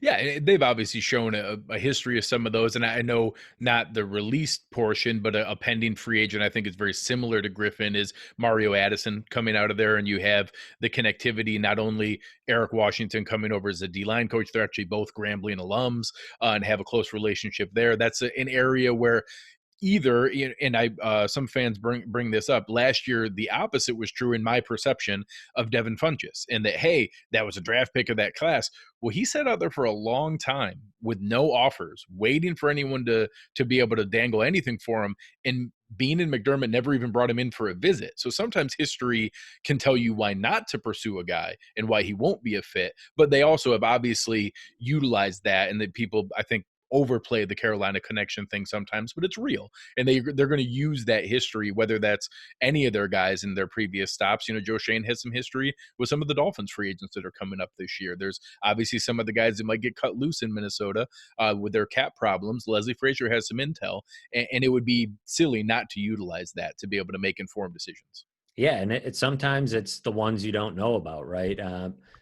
Yeah, they've obviously shown a history of some of those, and I know not the released portion, but a pending free agent I think is very similar to Griffin is Mario Addison coming out of there, and you have the connectivity, not only Eric Washington coming over as a D-line coach, they're actually both Grambling alums, and have a close relationship there. That's an area where either, and I some fans bring this up, last year the opposite was true in my perception of Devin Funchess, and that, hey, that was a draft pick of that class. Well, he sat out there for a long time with no offers, waiting for anyone to be able to dangle anything for him, and Bean and McDermott never even brought him in for a visit. So sometimes history can tell you why not to pursue a guy and why he won't be a fit, but they also have obviously utilized that, and that people, I think, overplay the Carolina connection thing sometimes, but it's real, and they're going to use that history, whether that's any of their guys in their previous stops. Joe Shane has some history with some of the Dolphins free agents that are coming up this year. There's obviously some of the guys that might get cut loose in Minnesota with their cap problems. Leslie Frazier has some intel, and it would be silly not to utilize that to be able to make informed decisions. Yeah, and it's sometimes it's the ones you don't know about, right?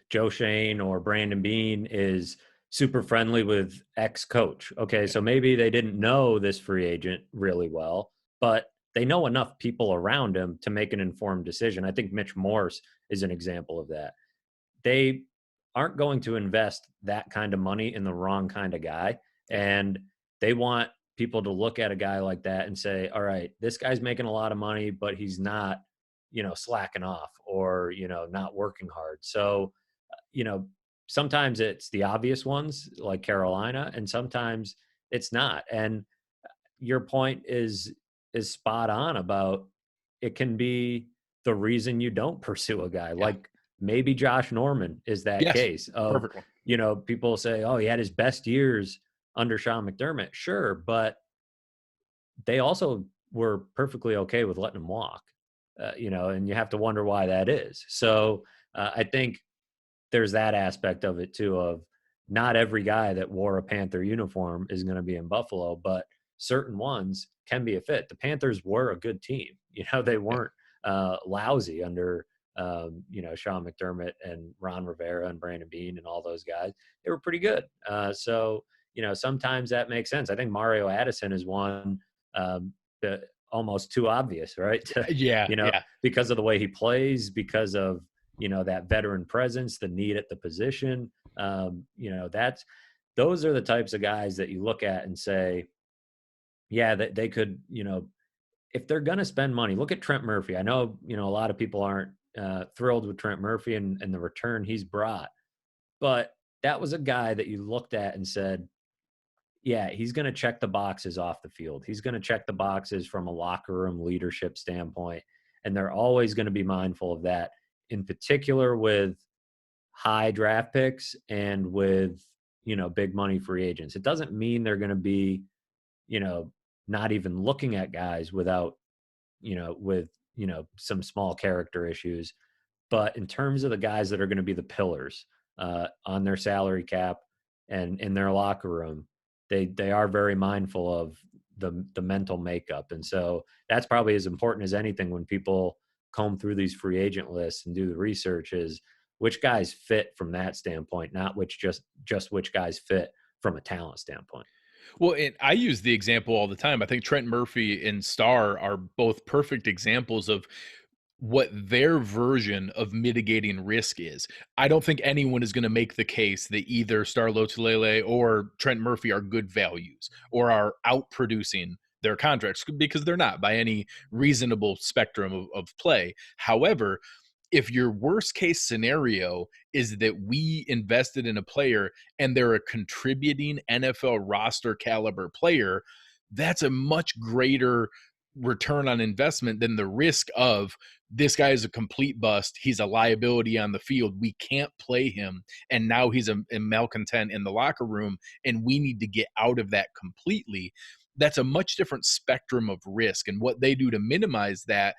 Joe Shane or Brandon Bean is super friendly with ex-coach. Okay, so maybe they didn't know this free agent really well, but they know enough people around him to make an informed decision. I think Mitch Morse is an example of that. They aren't going to invest that kind of money in the wrong kind of guy, and they want people to look at a guy like that and say, all right, this guy's making a lot of money, but he's not, slacking off or, not working hard. So, sometimes it's the obvious ones like Carolina, and sometimes it's not. And your point is spot on about it can be the reason you don't pursue a guy. Yeah. Like maybe Josh Norman is that Yes. case of, Perfect one. people say, oh, he had his best years under Sean McDermott. Sure, but they also were perfectly okay with letting him walk, and you have to wonder why that is. So I think there's that aspect of it too, of not every guy that wore a Panther uniform is going to be in Buffalo, but certain ones can be a fit. The Panthers were a good team. They weren't lousy under, Sean McDermott and Ron Rivera and Brandon Beane and all those guys. They were pretty good. So, sometimes that makes sense. I think Mario Addison is one that almost too obvious, right? Yeah. Because of the way he plays, because of, that veteran presence, the need at the position. Those are the types of guys that you look at and say, yeah, that they could, if they're going to spend money. Look at Trent Murphy. I know, a lot of people aren't thrilled with Trent Murphy and the return he's brought, but that was a guy that you looked at and said, yeah, he's going to check the boxes off the field. He's going to check the boxes from a locker room leadership standpoint. And they're always going to be mindful of that, in particular with high draft picks and with, big money free agents. It doesn't mean they're going to be, not even looking at guys without, with, some small character issues. But in terms of the guys that are going to be the pillars on their salary cap and in their locker room, they are very mindful of the mental makeup. And so that's probably as important as anything when people comb through these free agent lists and do the research, is which guys fit from that standpoint, not just which guys fit from a talent standpoint. Well, and I use the example all the time. I think Trent Murphy and Starr are both perfect examples of what their version of mitigating risk is. I don't think anyone is going to make the case that either Star Lotulelei or Trent Murphy are good values or are outproducing their contracts, because they're not by any reasonable spectrum of play. However, if your worst case scenario is that we invested in a player and they're a contributing NFL roster caliber player, that's a much greater return on investment than the risk of, this guy is a complete bust. He's a liability on the field. We can't play him. And now he's a malcontent in the locker room, and we need to get out of that completely. That's a much different spectrum of risk. And what they do to minimize that,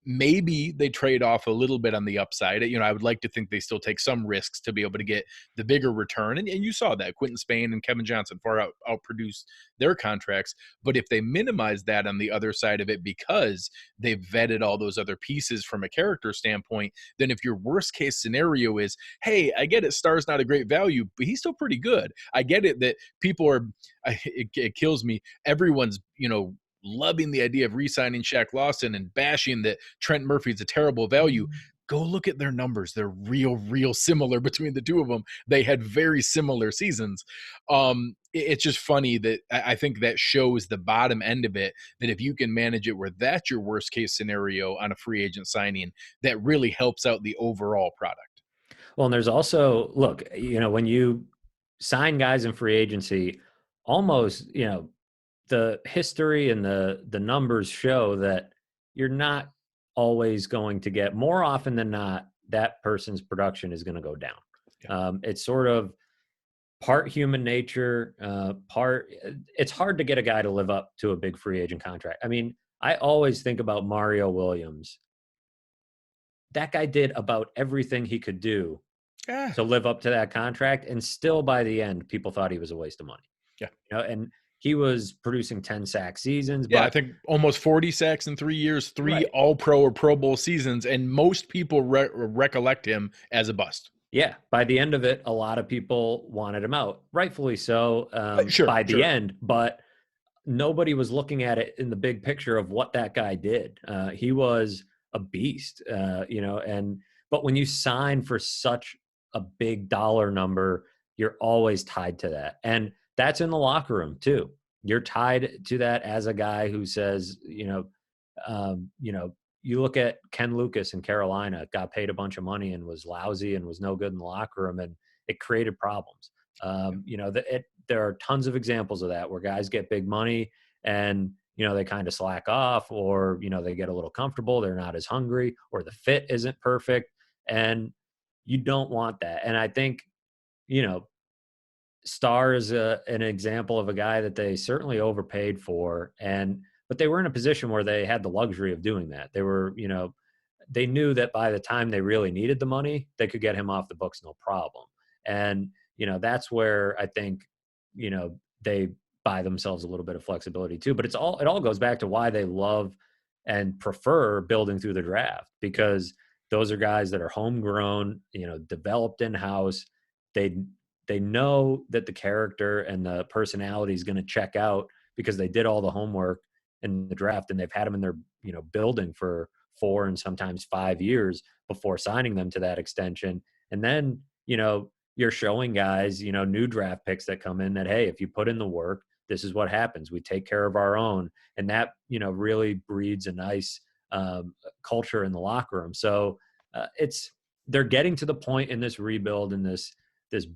maybe they trade off a little bit on the upside. I would like to think they still take some risks to be able to get the bigger return. And you saw that Quinton Spain and Kevin Johnson far outproduced their contracts. But if they minimize that on the other side of it, because they've vetted all those other pieces from a character standpoint, then if your worst case scenario is, hey, I get it, Starr's not a great value, but he's still pretty good. I get it that people are, it kills me. Everyone's, loving the idea of re-signing Shaq Lawson and bashing that Trent Murphy's a terrible value. Go look at their numbers. They're real similar between the two of them. They had very similar seasons. It's just funny that I think that shows the bottom end of it, that if you can manage it where that's your worst case scenario on a free agent signing, that really helps out the overall product. Well, and there's also, look, when you sign guys in free agency, almost, the history and the numbers show that you're not always going to get, more often than not, that person's production is going to go down. Yeah. It's sort of part human nature, it's hard to get a guy to live up to a big free agent contract. I mean, I always think about Mario Williams. That guy did about everything he could do to live up to that contract. And still by the end, people thought he was a waste of money. Yeah. And he was producing 10 sack seasons. Yeah, but I think almost 40 sacks in 3 years, three right. All-Pro or Pro Bowl seasons, and most people recollect him as a bust. Yeah, by the end of it, a lot of people wanted him out, rightfully so. By the end, but nobody was looking at it in the big picture of what that guy did. He was a beast, but when you sign for such a big dollar number, you're always tied to that. And that's in the locker room too. You're tied to that as a guy who says, you look at Ken Lucas in Carolina, got paid a bunch of money and was lousy and was no good in the locker room. And it created problems. There are tons of examples of that where guys get big money and, they kind of slack off, or, they get a little comfortable. They're not as hungry, or the fit isn't perfect. And you don't want that. And I think, Starr is an example of a guy that they certainly overpaid for. But they were in a position where they had the luxury of doing that. They were, they knew that by the time they really needed the money, they could get him off the books, no problem. And, that's where I think, they buy themselves a little bit of flexibility too. But it all goes back to why they love and prefer building through the draft, because those are guys that are homegrown, developed in-house. They know that the character and the personality is going to check out because they did all the homework in the draft, and they've had them in their, building for 4 and sometimes 5 years before signing them to that extension. And then, you're showing guys, new draft picks that come in that, hey, if you put in the work, this is what happens. We take care of our own. And that, really breeds a nice culture in the locker room. So they're getting to the point in this rebuild and this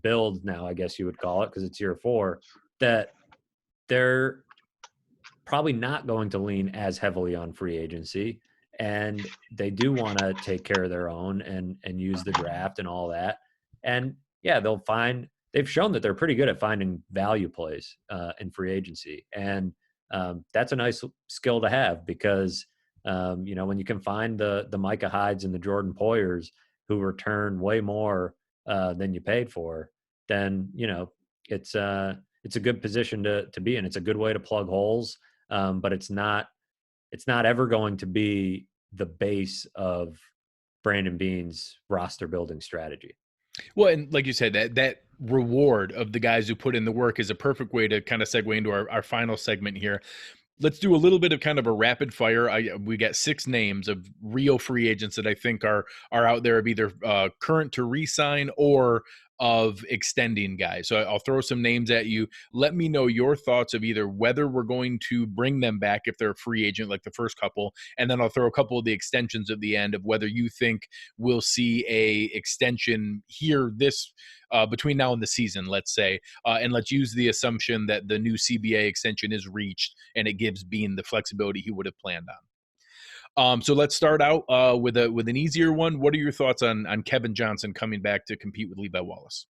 build now, I guess you would call it, because it's year 4, that they're probably not going to lean as heavily on free agency. And they do want to take care of their own and use the draft and all that. And yeah, they've shown that they're pretty good at finding value plays in free agency. And that's a nice skill to have, because, when you can find the Micah Hydes and the Jordan Poyers who return way more than you paid for, then, it's a good position to be in. It's a good way to plug holes. But it's not ever going to be the base of Brandon Beane's roster building strategy. Well, and like you said, that reward of the guys who put in the work is a perfect way to kind of segue into our final segment here. Let's do a little bit of kind of a rapid fire. We got 6 names of real free agents that I think are out there of either current to re-sign or of extending guys. So I'll throw some names at you. Let me know your thoughts of either whether we're going to bring them back if they're a free agent, like the first couple, and then I'll throw a couple of the extensions at the end of whether you think we'll see a extension here this between now and the season, let's say, and let's use the assumption that the new CBA extension is reached and it gives Beane the flexibility he would have planned on. So let's start out with an easier one. What are your thoughts on Kevin Johnson coming back to compete with Levi Wallace?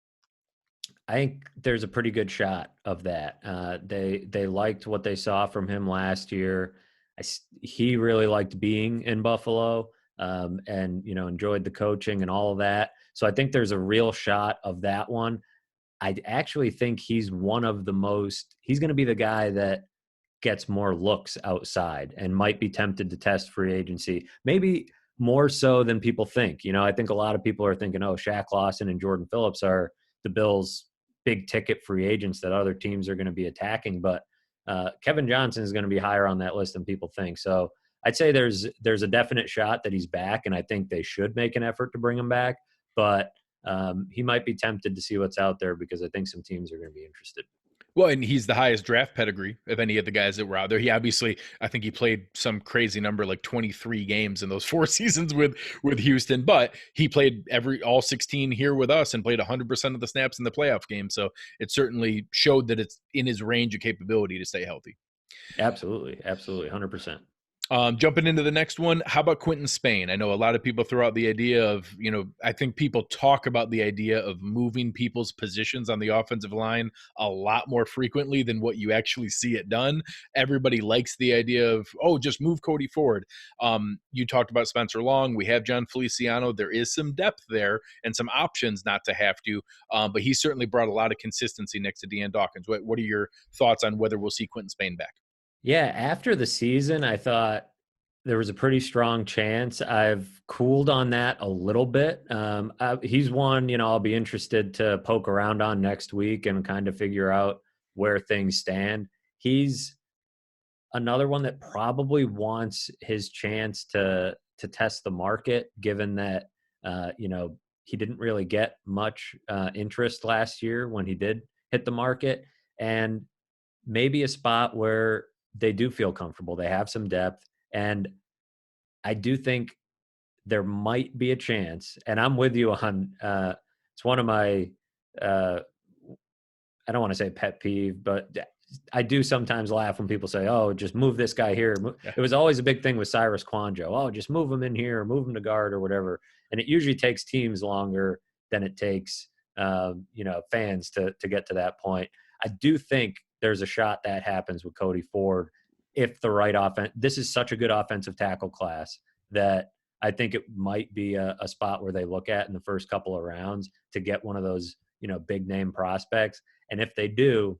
I think there's a pretty good shot of that. They liked what they saw from him last year. He really liked being in Buffalo, and enjoyed the coaching and all of that. So I think there's a real shot of that one. I actually think he's one of the most. He's going to be the guy that gets more looks outside and might be tempted to test free agency, maybe more so than people think. I think a lot of people are thinking, oh, Shaq, Lawson, and Jordan Phillips are the Bills' big ticket free agents that other teams are going to be attacking. But Kevin Johnson is going to be higher on that list than people think. So I'd say there's a definite shot that he's back, and I think they should make an effort to bring him back. But he might be tempted to see what's out there, because I think some teams are going to be interested. Well, and he's the highest draft pedigree of any of the guys that were out there. He obviously, I think he played some crazy number, like 23 games in those 4 seasons with Houston, but he played all 16 here with us and played 100% of the snaps in the playoff game. So it certainly showed that it's in his range of capability to stay healthy. Absolutely. 100%. Jumping into the next one, how about Quinton Spain? I know a lot of people throw out the idea of, I think people talk about the idea of moving people's positions on the offensive line a lot more frequently than what you actually see it done. Everybody likes the idea of, just move Cody Ford. You talked about Spencer Long. We have John Feliciano. There is some depth there and some options not to have to, but he certainly brought a lot of consistency next to Dion Dawkins. What are your thoughts on whether we'll see Quinton Spain back? Yeah, after the season, I thought there was a pretty strong chance. I've cooled on that a little bit. He's one, I'll be interested to poke around on next week and kind of figure out where things stand. He's another one that probably wants his chance to test the market, given that, he didn't really get much interest last year when he did hit the market, and maybe a spot where they do feel comfortable. They have some depth. And I do think there might be a chance, and I'm with you on, it's one of my I don't want to say pet peeve, but I do sometimes laugh when people say, "Oh, just move this guy here." Yeah. It was always a big thing with Cyrus Kwanjo. "Oh, just move him in here, or move him to guard or whatever." And it usually takes teams longer than it takes, fans to get to that point. I do think there's a shot that happens with Cody Ford if the right offense. This is such a good offensive tackle class that I think it might be a spot where they look at in the first couple of rounds to get one of those, big name prospects. And if they do,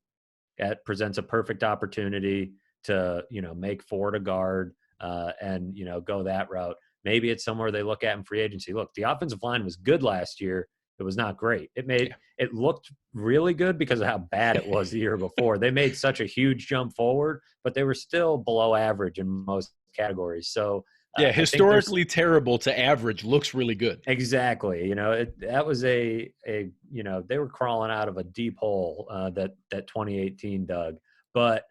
that presents a perfect opportunity to, make Ford a guard and, go that route. Maybe it's somewhere they look at in free agency. Look, the offensive line was good last year. It was not great. It looked really good because of how bad it was the year before. They made such a huge jump forward, but they were still below average in most categories. So Yeah, I think historically terrible to average looks really good. Exactly. That was they were crawling out of a deep hole that 2018 dug. But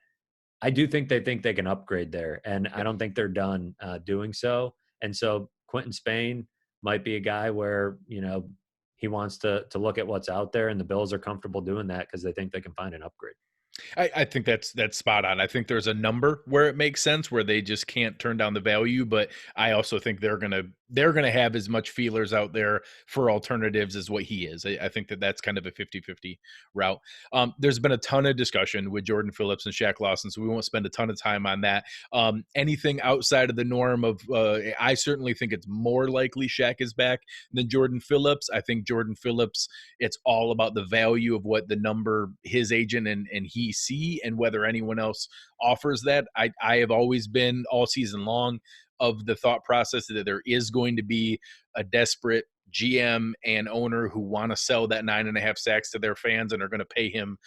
I do think they can upgrade there, and I don't think they're done doing so. And so Quinton Spain might be a guy where he wants to look at what's out there, and the Bills are comfortable doing that because they think they can find an upgrade. I think that's spot on. I think there's a number where it makes sense where they just can't turn down the value, but I also think they're gonna have as much feelers out there for alternatives as what he is. I think that's kind of a 50-50 route. There's been a ton of discussion with Jordan Phillips and Shaq Lawson, so we won't spend a ton of time on that. Anything outside of the norm of I certainly think it's more likely Shaq is back than Jordan Phillips. I think Jordan Phillips, it's all about the value of what the number his agent and he see and whether anyone else offers that. I have always been all season long of the thought process that there is going to be a desperate GM and owner who want to sell that 9.5 sacks to their fans and are going to pay him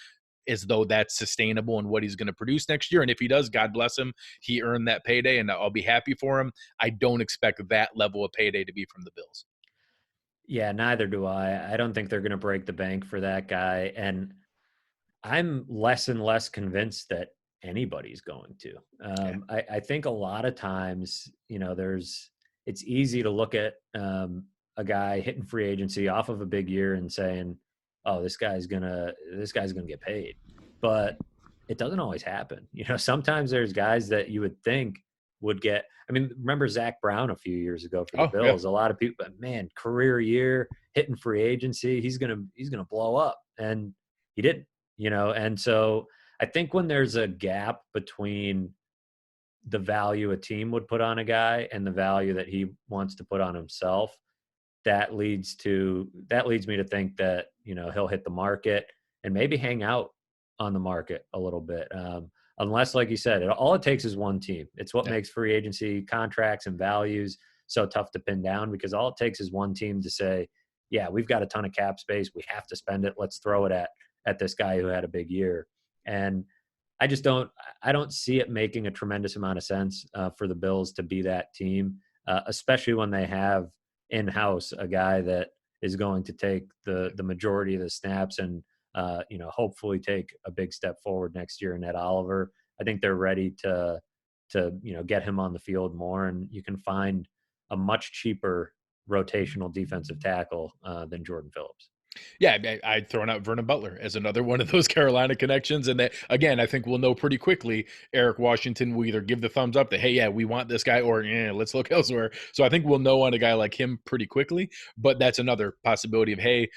as though that's sustainable and what he's going to produce next year. And if he does, God bless him. He earned that payday and I'll be happy for him. I don't expect that level of payday to be from the Bills. Yeah, neither do I. I don't think they're going to break the bank for that guy. And I'm less and less convinced that anybody's going to. I think a lot of times, it's easy to look at a guy hitting free agency off of a big year and saying, "Oh, this guy's gonna get paid," but it doesn't always happen. Sometimes there's guys that you would think would get. I mean, remember Zach Brown a few years ago for the Bills? Yeah. A lot of people, man, career year hitting free agency, he's gonna blow up, and he didn't. And so I think when there's a gap between the value a team would put on a guy and the value that he wants to put on himself, that leads me to think that, he'll hit the market and maybe hang out on the market a little bit. Unless, like you said, all it takes is one team. It's what makes free agency contracts and values so tough to pin down, because all it takes is one team to say, yeah, we've got a ton of cap space. We have to spend it. Let's throw it at this guy who had a big year. And I don't see it making a tremendous amount of sense for the Bills to be that team, especially when they have in-house a guy that is going to take the majority of the snaps and, hopefully take a big step forward next year in Ed Oliver. I think they're ready to get him on the field more, and you can find a much cheaper rotational defensive tackle than Jordan Phillips. Yeah, I'd thrown out Vernon Butler as another one of those Carolina connections. And that, again, I think we'll know pretty quickly Eric Washington will either give the thumbs up that, hey, yeah, we want this guy, or yeah, let's look elsewhere. So I think we'll know on a guy like him pretty quickly. But that's another possibility of, hey,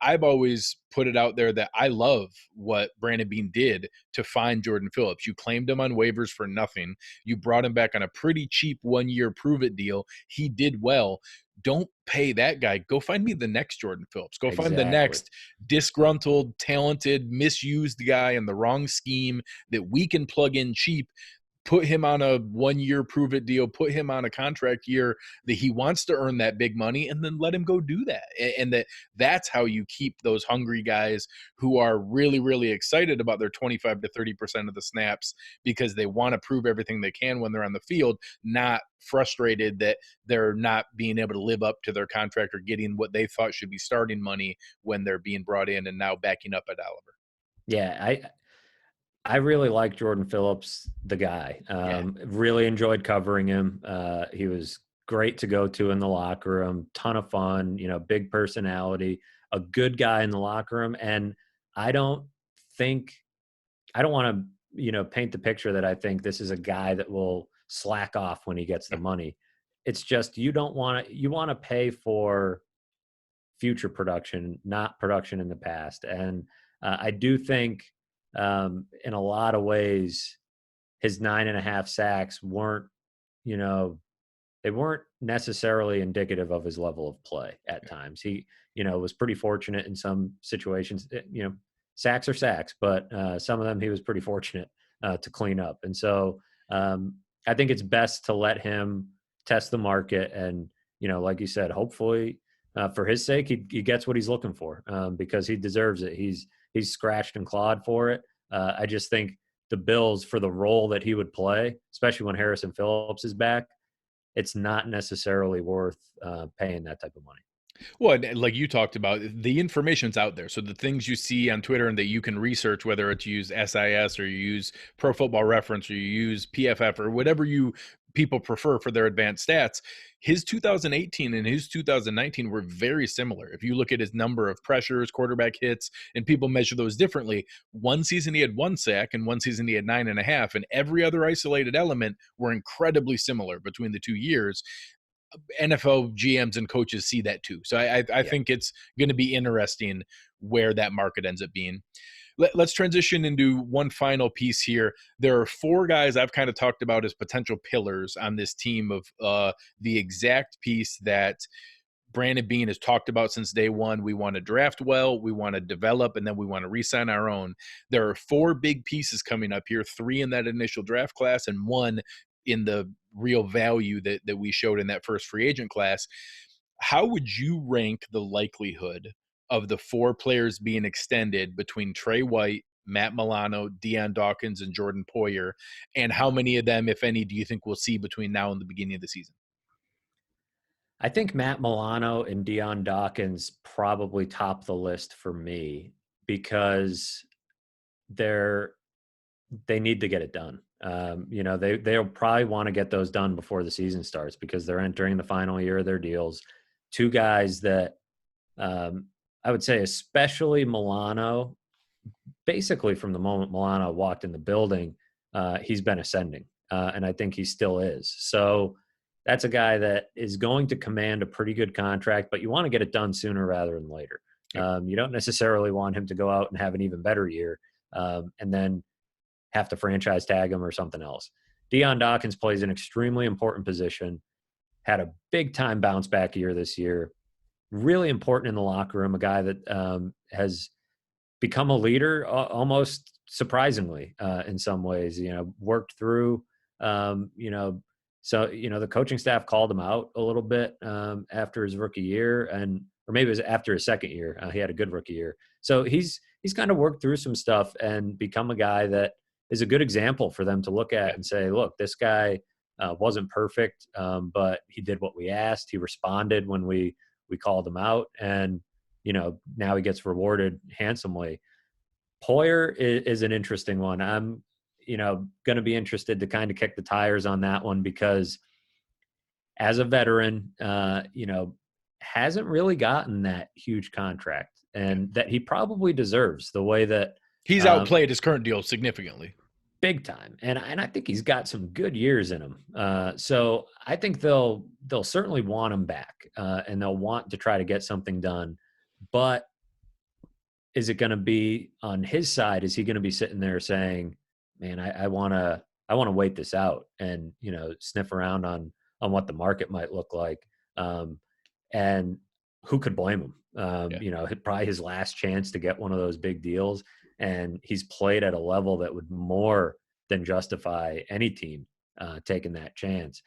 I've always put it out there that I love what Brandon Beane did to find Jordan Phillips. You claimed him on waivers for nothing. You brought him back on a pretty cheap 1-year prove-it deal. He did well. Don't pay that guy. Go find me the next Jordan Phillips. Go find the next disgruntled, talented, misused guy in the wrong scheme that we can plug in cheap. Put him on a 1-year prove-it deal. Put him on a contract year that he wants to earn that big money, and then let him go do that. And that's how you keep those hungry guys who are really, really excited about their 25 to 30% of the snaps because they want to prove everything they can when they're on the field, not frustrated that they're not being able to live up to their contract or getting what they thought should be starting money when they're being brought in and now backing up at Oliver. Yeah, I really like Jordan Phillips, the guy. Really enjoyed covering him. He was great to go to in the locker room, ton of fun, big personality. a good guy in the locker room. And I don't want to, paint the picture that I think this is a guy that will slack off when he gets the money. It's just, you want to pay for future production, not production in the past. And I do think in a lot of ways, his 9.5 sacks weren't, they weren't necessarily indicative of his level of play at times. He, was pretty fortunate in some situations. Sacks are sacks, but some of them he was pretty fortunate to clean up. And so I think it's best to let him test the market. And, like you said, hopefully for his sake, he gets what he's looking for because he deserves it. He's scratched and clawed for it. I just think the Bills, for the role that he would play, especially when Harrison Phillips is back, it's not necessarily worth paying that type of money. Well, like you talked about, the information's out there. So the things you see on Twitter and that you can research, whether it's use SIS or you use Pro Football Reference or you use PFF or whatever people prefer for their advanced stats, his 2018 and his 2019 were very similar. If you look at his number of pressures, quarterback hits, and people measure those differently, one season he had 1 sack and one season he had 9.5, and every other isolated element were incredibly similar between the 2 years. NFL GMs and coaches see that too. So I think it's going to be interesting where that market ends up being. Let's transition into one final piece here. There are 4 guys I've kind of talked about as potential pillars on this team of the exact piece that Brandon Beane has talked about since day one. We want to draft well, we want to develop, and then we want to re-sign our own. There are 4 big pieces coming up here, 3 in that initial draft class and 1 in the real value that we showed in that first free agent class. How would you rank the likelihood of the 4 players being extended between Trey White, Matt Milano, Dion Dawkins, and Jordan Poyer? And how many of them, if any, do you think we'll see between now and the beginning of the season? I think Matt Milano and Dion Dawkins probably top the list for me because they need to get it done. They'll probably want to get those done before the season starts because they're entering the final year of their deals. 2 guys that I would say, especially Milano, basically from the moment Milano walked in the building, he's been ascending, and I think he still is. So that's a guy that is going to command a pretty good contract, but you want to get it done sooner rather than later. You don't necessarily want him to go out and have an even better year and then have to franchise tag him or something else. Dion Dawkins plays an extremely important position, had a big time bounce back year this year, really important in the locker room, a guy that has become a leader almost surprisingly in some ways, worked through, so, the coaching staff called him out a little bit after his rookie year or maybe it was after his second year. He had a good rookie year. So he's kind of worked through some stuff and become a guy that is a good example for them to look at and say, look, this guy wasn't perfect, but he did what we asked. He responded when we called him out, and, now he gets rewarded handsomely. Poyer is an interesting one. I'm, going to be interested to kind of kick the tires on that one because as a veteran, hasn't really gotten that huge contract and that he probably deserves the way that he's outplayed his current deal significantly. Big time. And I think he's got some good years in him. So I think they'll certainly want him back and they'll want to try to get something done. But is it going to be on his side? Is he going to be sitting there saying, man, I want to wait this out and, sniff around on what the market might look like. And who could blame him? Probably his last chance to get one of those big deals. And he's played at a level that would more than justify any team taking that chance.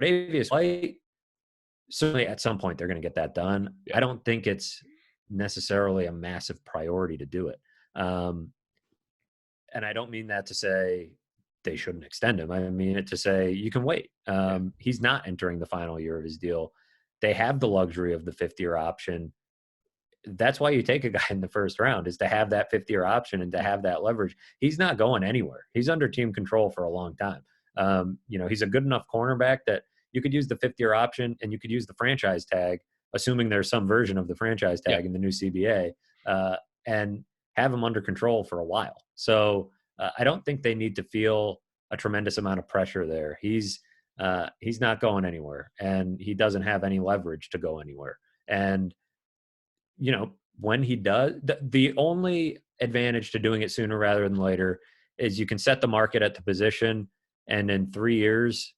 Davius White, certainly at some point they're going to get that done. Yeah. I don't think it's necessarily a massive priority to do it. And I don't mean that to say they shouldn't extend him. I mean it to say you can wait. He's not entering the final year of his deal. They have the luxury of the 5th-year option. That's why you take a guy in the first round, is to have that 5th-year option and to have that leverage. He's not going anywhere. He's under team control for a long time. He's a good enough cornerback that you could use the 5th-year option and you could use the franchise tag assuming there's some version of the franchise Yeah. tag in the new CBA, and have him under control for a while. So I don't think they need to feel a tremendous amount of pressure there. He's not going anywhere, and he doesn't have any leverage to go anywhere. And when he does, the only advantage to doing it sooner rather than later is you can set the market at the position, and in 3 years,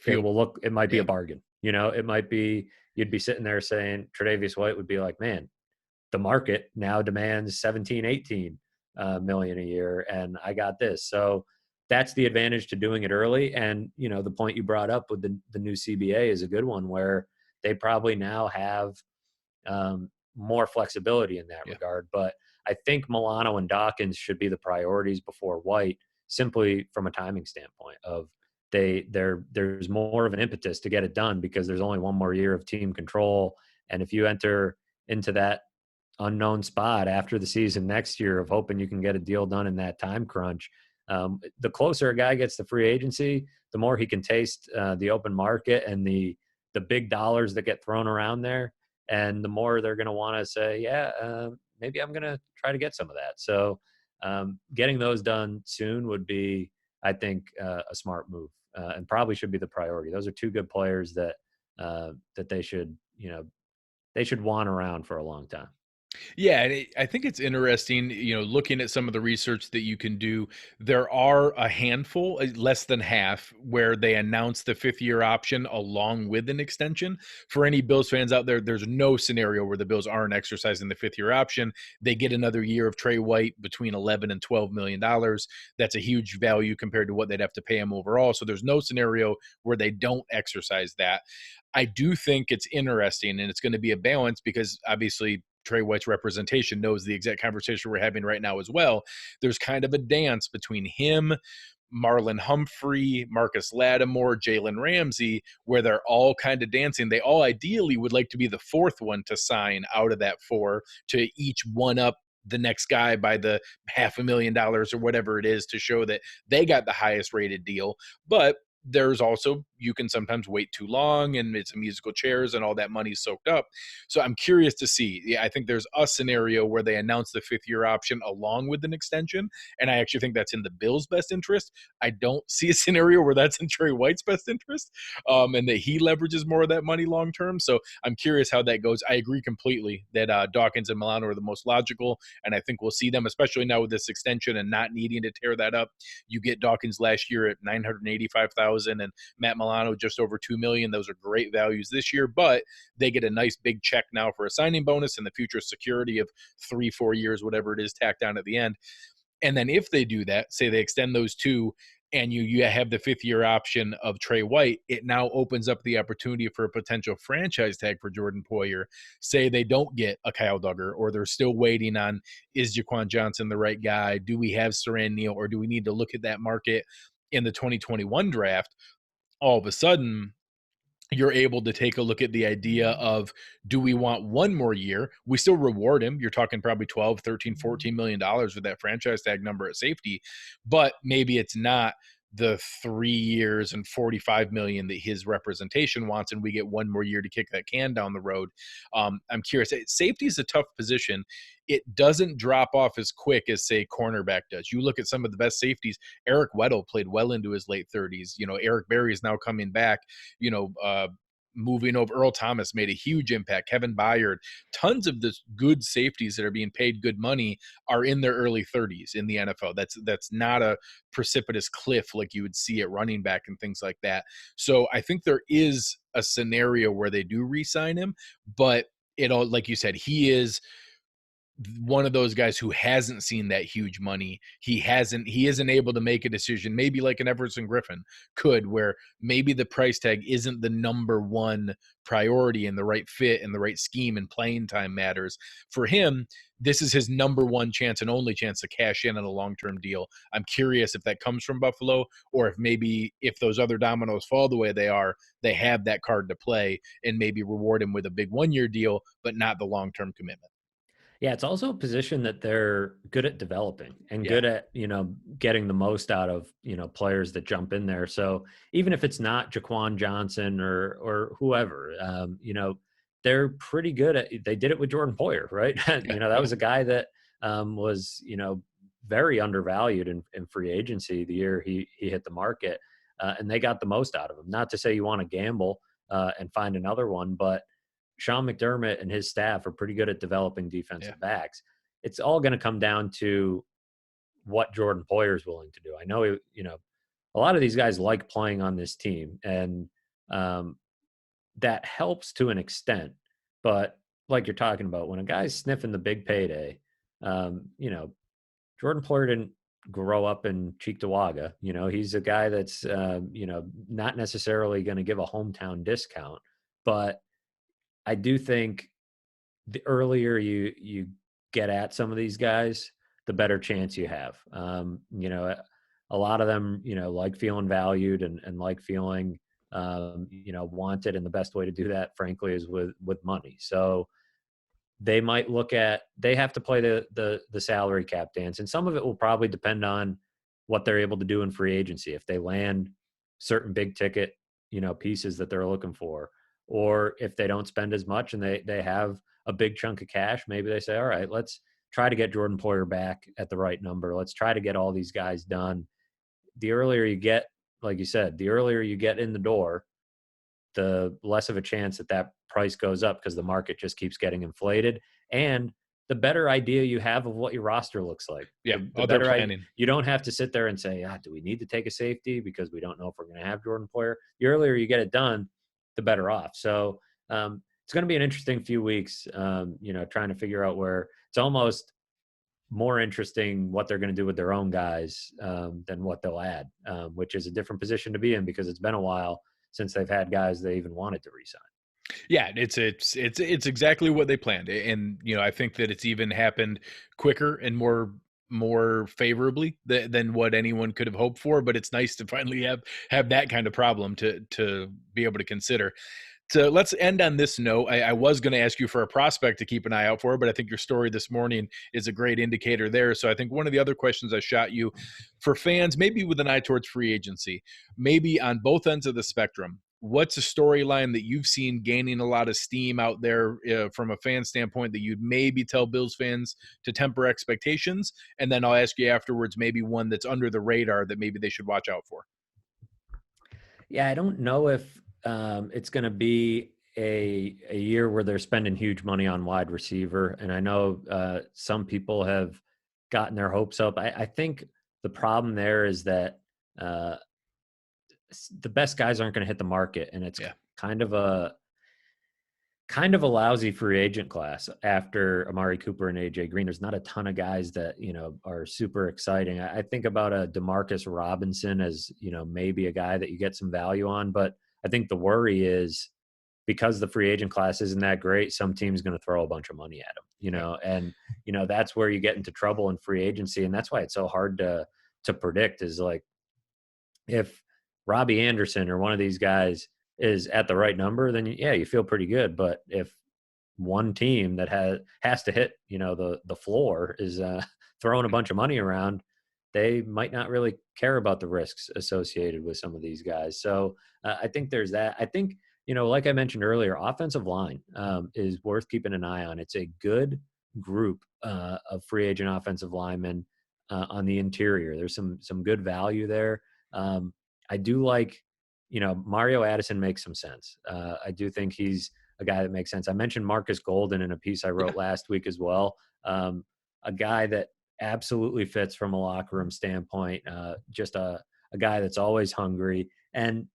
it might be a bargain. It might be, you'd be sitting there saying Tre'Davious White would be like, man, the market now demands 17, 18 million a year, and I got this. So that's the advantage to doing it early. And, the point you brought up with the new CBA is a good one, where they probably now have more flexibility in that regard. But I think Milano and Dawkins should be the priorities before White, simply from a timing standpoint of there's more of an impetus to get it done because there's only one more year of team control. And if you enter into that unknown spot after the season next year of hoping you can get a deal done in that time crunch, the closer a guy gets to free agency, the more he can taste the open market and the big dollars that get thrown around there. And the more they're going to want to say, maybe I'm going to try to get some of that. So getting those done soon would be, I think, a smart move, and probably should be the priority. Those are two good players that they should, they should want around for a long time. Yeah, and I think it's interesting, looking at some of the research that you can do. There are a handful, less than half, where they announce the 5th-year option along with an extension. For any Bills fans out there, there's no scenario where the Bills aren't exercising the 5th-year option. They get another year of Trey White between $11 and $12 million. That's a huge value compared to what they'd have to pay him overall. So there's no scenario where they don't exercise that. I do think it's interesting, and it's going to be a balance because obviously Trey White's representation knows the exact conversation we're having right now as well. There's kind of a dance between him, Marlon Humphrey, Marcus Lattimore, Jalen Ramsey, where they're all kind of dancing. They all ideally would like to be the 4th one to sign out of that 4 to each one up the next guy by the $500,000 or whatever it is to show that they got the highest rated deal. But there's also, you can sometimes wait too long and it's musical chairs and all that money's soaked up. So I'm curious to see. Yeah, I think there's a scenario where they announce the 5th-year option along with an extension. And I actually think that's in the Bills' best interest. I don't see a scenario where that's in Trey White's best interest, and that he leverages more of that money long term. So I'm curious how that goes. I agree completely that Dawkins and Milano are the most logical. And I think we'll see them, especially now with this extension and not needing to tear that up. You get Dawkins last year at $985,000 and Matt Milano just over $2 million. Those are great values this year, but they get a nice big check now for a signing bonus and the future security of 3-4 years, whatever it is, tacked down at the end. And then if they do that, say they extend those two, and you have the 5th-year option of Trey White, it now opens up the opportunity for a potential franchise tag for Jordan Poyer. Say they don't get a Kyle Duggar, or they're still waiting on, is Jaquan Johnson the right guy? Do we have Saran Neal, or do we need to look at that market in the 2021 draft? All of a sudden, you're able to take a look at the idea of, do we want one more year? We still reward him. You're talking probably 12, 13, 14 million dollars with that franchise tag number at safety, but maybe it's not the 3 years and 45 million that his representation wants, and we get one more year to kick that can down the road. I'm curious. Safety is a tough position. It doesn't drop off as quick as, say, cornerback does. You look at some of the best safeties. Eric Weddle played well into his late 30s. Eric Berry is now coming back. Moving over, Earl Thomas made a huge impact. Kevin Byard, tons of the good safeties that are being paid good money are in their early 30s in the NFL. That's not a precipitous cliff like you would see at running back and things like that. So I think there is a scenario where they do re-sign him, but like you said, he is one of those guys who hasn't seen that huge money. He isn't able to make a decision, maybe like an Everson Griffin could, where maybe the price tag isn't the number one priority, and the right fit and the right scheme and playing time matters. For him, this is his number one chance and only chance to cash in on a long-term deal. I'm curious if that comes from Buffalo, or if those other dominoes fall the way they are, they have that card to play and maybe reward him with a big one-year deal, but not the long-term commitment. Yeah, it's also a position that they're good at developing and good at, getting the most out of, players that jump in there. So even if it's not Jaquan Johnson or whoever, they're pretty good at. They did it with Jordan Poyer, right? That was a guy that was very undervalued in free agency the year he hit the market, and they got the most out of him. Not to say you want to gamble and find another one, but Sean McDermott and his staff are pretty good at developing defensive backs. It's all going to come down to what Jordan Poyer is willing to do. I know, a lot of these guys like playing on this team, and that helps to an extent. But like you're talking about, when a guy's sniffing the big payday, Jordan Poyer didn't grow up in Cheektowaga. He's a guy that's, not necessarily going to give a hometown discount. But I do think the earlier you get at some of these guys, the better chance you have. A lot of them, like feeling valued and like feeling, wanted. And the best way to do that, frankly, is with money. So they might they have to play the salary cap dance. And some of it will probably depend on what they're able to do in free agency. If they land certain big ticket, pieces that they're looking for, or if they don't spend as much and they have a big chunk of cash, maybe they say, all right, let's try to get Jordan Poyer back at the right number. Let's try to get all these guys done. The earlier you get, like you said, the earlier you get in the door, the less of a chance that price goes up because the market just keeps getting inflated, and the better idea you have of what your roster looks like. Yeah, the better planning. You don't have to sit there and say, do we need to take a safety because we don't know if we're going to have Jordan Poyer? The earlier you get it done, the better off. So it's going to be an interesting few weeks, trying to figure out where it's almost more interesting what they're going to do with their own guys than what they'll add, which is a different position to be in because it's been a while since they've had guys they even wanted to re-sign. Yeah, it's exactly what they planned. And, I think that it's even happened quicker and more favorably than what anyone could have hoped for. But it's nice to finally have that kind of problem to be able to consider. So let's end on this note. I was going to ask you for a prospect to keep an eye out for, but I think your story this morning is a great indicator there. So I think one of the other questions I shot you for fans, maybe with an eye towards free agency, maybe on both ends of the spectrum, what's a storyline that you've seen gaining a lot of steam out there from a fan standpoint that you'd maybe tell Bills fans to temper expectations? And then I'll ask you afterwards, maybe one that's under the radar that maybe they should watch out for. Yeah, I don't know if it's going to be a year where they're spending huge money on wide receiver. And I know some people have gotten their hopes up. I think the problem there is that the best guys aren't going to hit the market, and it's kind of a lousy free agent class after Amari Cooper and AJ Green. There's not a ton of guys that, are super exciting. I think about a DeMarcus Robinson as, maybe a guy that you get some value on, but I think the worry is because the free agent class isn't that great, some team's going to throw a bunch of money at him, and, that's where you get into trouble in free agency. And that's why it's so hard to predict, is like, if Robbie Anderson or one of these guys is at the right number, then you feel pretty good. But if one team that has to hit, the floor is throwing a bunch of money around, they might not really care about the risks associated with some of these guys. So I think there's that. I think, like I mentioned earlier, offensive line is worth keeping an eye on. It's a good group of free agent offensive linemen on the interior. There's some good value there. I do like, Mario Addison makes some sense. I do think he's a guy that makes sense. I mentioned Marcus Golden in a piece I wrote last week as well. A guy that absolutely fits from a locker room standpoint, just a guy that's always hungry. And,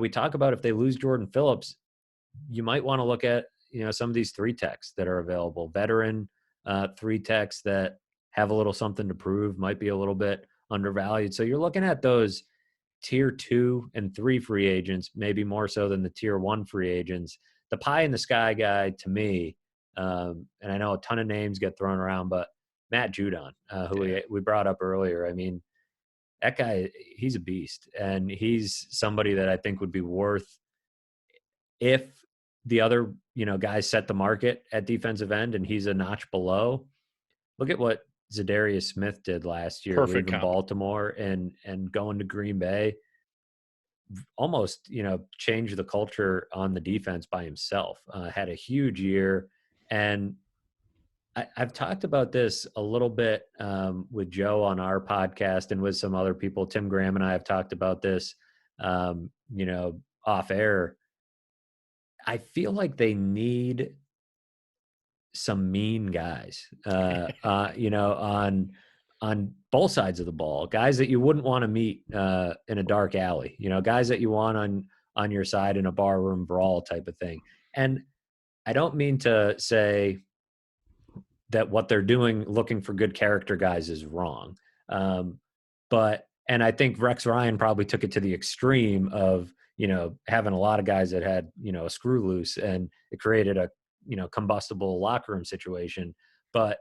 we talk about if they lose Jordan Phillips, you might want to look at, some of these 3-techs that are available, veteran 3-techs that have a little something to prove, might be a little bit undervalued. So you're looking at those tier 2 and 3 free agents, maybe more so than the tier 1 free agents. The pie in the sky guy to me, and I know a ton of names get thrown around, but Matt Judon, who we brought up earlier. I mean, that guy, he's a beast, and he's somebody that I think would be worth, if the other, guys set the market at defensive end and he's a notch below. Look at what Zadarius Smith did last year, leaving Baltimore and going to Green Bay. almost, changed the culture on the defense by himself. Had a huge year. And I've talked about this a little bit with Joe on our podcast and with some other people. Tim Graham and I have talked about this, off air. I feel like they need some mean guys, on both sides of the ball, guys that you wouldn't want to meet in a dark alley, guys that you want on your side in a barroom brawl type of thing. And I don't mean to say that what they're doing, looking for good character guys, is wrong. And I think Rex Ryan probably took it to the extreme of, having a lot of guys that had, a screw loose, and it created a, combustible locker room situation. But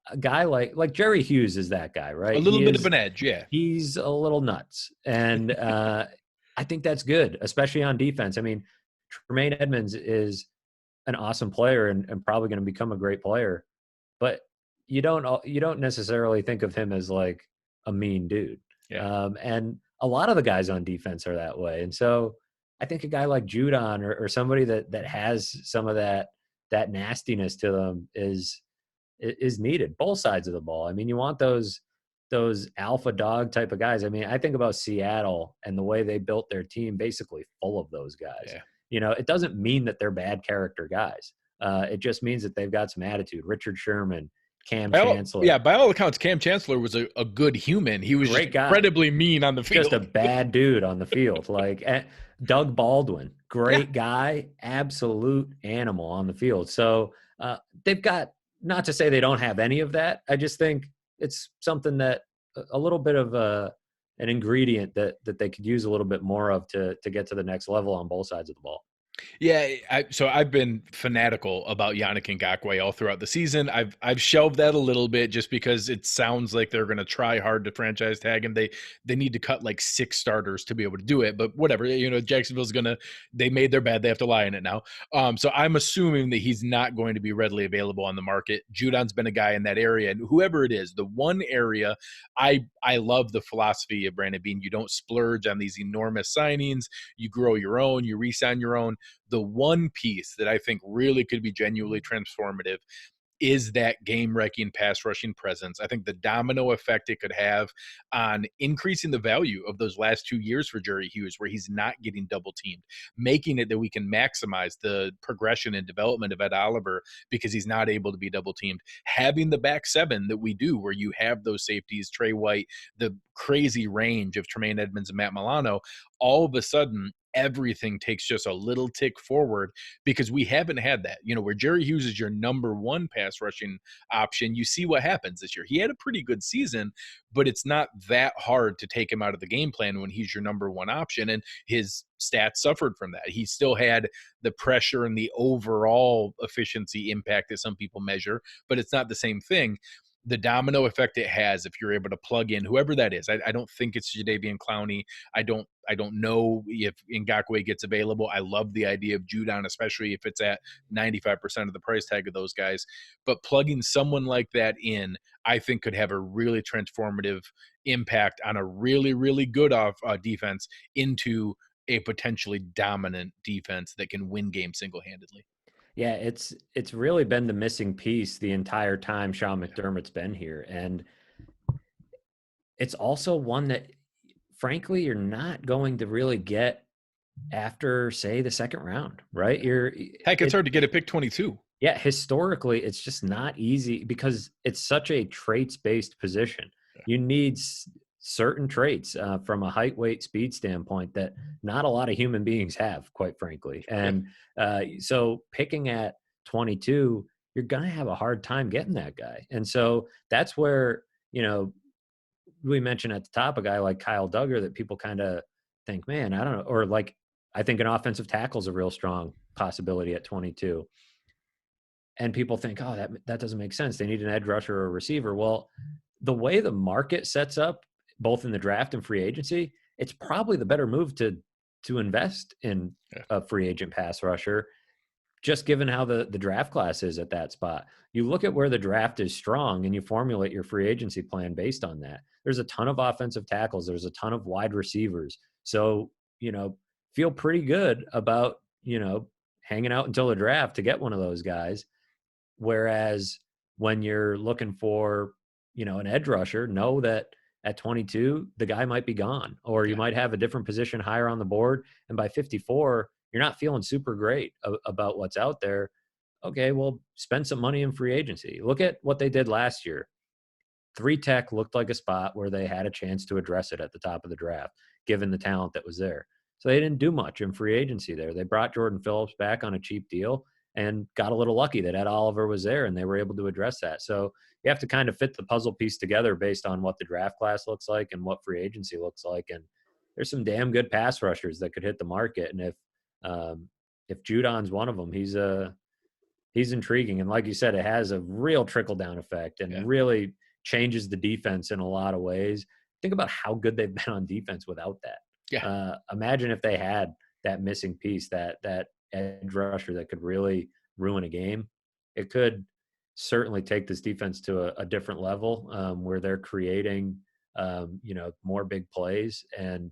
a guy like Jerry Hughes is that guy, right? A little bit of an edge, yeah. He's a little nuts. And I think that's good, especially on defense. I mean, Tremaine Edmonds is an awesome player and probably going to become a great player. But you don't necessarily think of him as like a mean dude. Yeah. And a lot of the guys on defense are that way. And so I think a guy like Judon or somebody that has some of that nastiness to them is needed, both sides of the ball. I mean, you want those alpha dog type of guys. I mean, I think about Seattle and the way they built their team basically full of those guys. Yeah. It doesn't mean that they're bad character guys. It just means that they've got some attitude. Richard Sherman, Cam Chancellor. Yeah, by all accounts, Cam Chancellor was a good human. He was great guy. Incredibly mean on the field. Just a bad dude on the field. Like Doug Baldwin, great guy, absolute animal on the field. So they've got, not to say they don't have any of that. I just think it's something that a little bit of an ingredient that they could use a little bit more of to get to the next level on both sides of the ball. Yeah, so I've been fanatical about Yannick Ngakoue all throughout the season. I've shelved that a little bit just because it sounds like they're going to try hard to franchise tag him. They need to cut like 6 starters to be able to do it, but whatever. Jacksonville's they made their bed. They have to lie in it now. So I'm assuming that he's not going to be readily available on the market. Judon's been a guy in that area, and whoever it is, the one area I love the philosophy of Brandon Beane. You don't splurge on these enormous signings. You grow your own. You re-sign your own. The one piece that I think really could be genuinely transformative is that game-wrecking pass rushing presence. I think the domino effect it could have on increasing the value of those last 2 years for Jerry Hughes, where he's not getting double teamed, making it that we can maximize the progression and development of Ed Oliver because he's not able to be double teamed. Having the back seven that we do, where you have those safeties, Trey White, the crazy range of Tremaine Edmonds and Matt Milano, all of a sudden everything takes just a little tick forward because we haven't had that, where Jerry Hughes is your number one pass rushing option. You see what happens this year. He had a pretty good season, but it's not that hard to take him out of the game plan when he's your number one option. And his stats suffered from that. He still had the pressure and the overall efficiency impact that some people measure, but it's not the same thing. The domino effect it has if you're able to plug in whoever that is. I don't think it's Jadeveon Clowney. I don't know if Ngakoue gets available. I love the idea of Judon, especially if it's at 95% of the price tag of those guys. But plugging someone like that in, I think could have a really transformative impact on a really, really good defense into a potentially dominant defense that can win games single-handedly. Yeah, it's really been the missing piece the entire time Sean McDermott's been here. And it's also one that, frankly, you're not going to really get after, say, the second round, right? It's hard to get a pick 22. Yeah, historically, it's just not easy because it's such a traits-based position. Yeah. You need certain traits from a height, weight, speed standpoint that not a lot of human beings have, quite frankly. And so picking at 22, you're going to have a hard time getting that guy. And so that's where, we mentioned at the top a guy like Kyle Duggar that people kind of think, man, I don't know. Or like, I think an offensive tackle is a real strong possibility at 22. And people think, oh, that doesn't make sense. They need an edge rusher or a receiver. Well, the way the market sets up, both in the draft and free agency, it's probably the better move to invest in a free agent pass rusher, just given how the draft class is at that spot. You look at where the draft is strong and you formulate your free agency plan based on that. There's a ton of offensive tackles. There's a ton of wide receivers. So feel pretty good about, hanging out until the draft to get one of those guys. Whereas when you're looking for, an edge rusher, know that at 22, the guy might be gone, or you might have a different position higher on the board. And by 54, you're not feeling super great about what's out there. Okay, well, spend some money in free agency. Look at what they did last year. 3 tech looked like a spot where they had a chance to address it at the top of the draft, given the talent that was there. So they didn't do much in free agency there. They brought Jordan Phillips back on a cheap deal and got a little lucky that Ed Oliver was there and they were able to address that. So you have to kind of fit the puzzle piece together based on what the draft class looks like and what free agency looks like. And there's some damn good pass rushers that could hit the market. And if Judon's one of them, he's intriguing. And like you said, it has a real trickle down effect and really changes the defense in a lot of ways. Think about how good they've been on defense without that. Imagine if they had that missing piece, that edge rusher that could really ruin a game. It could certainly take this defense to a different level where they're creating, more big plays and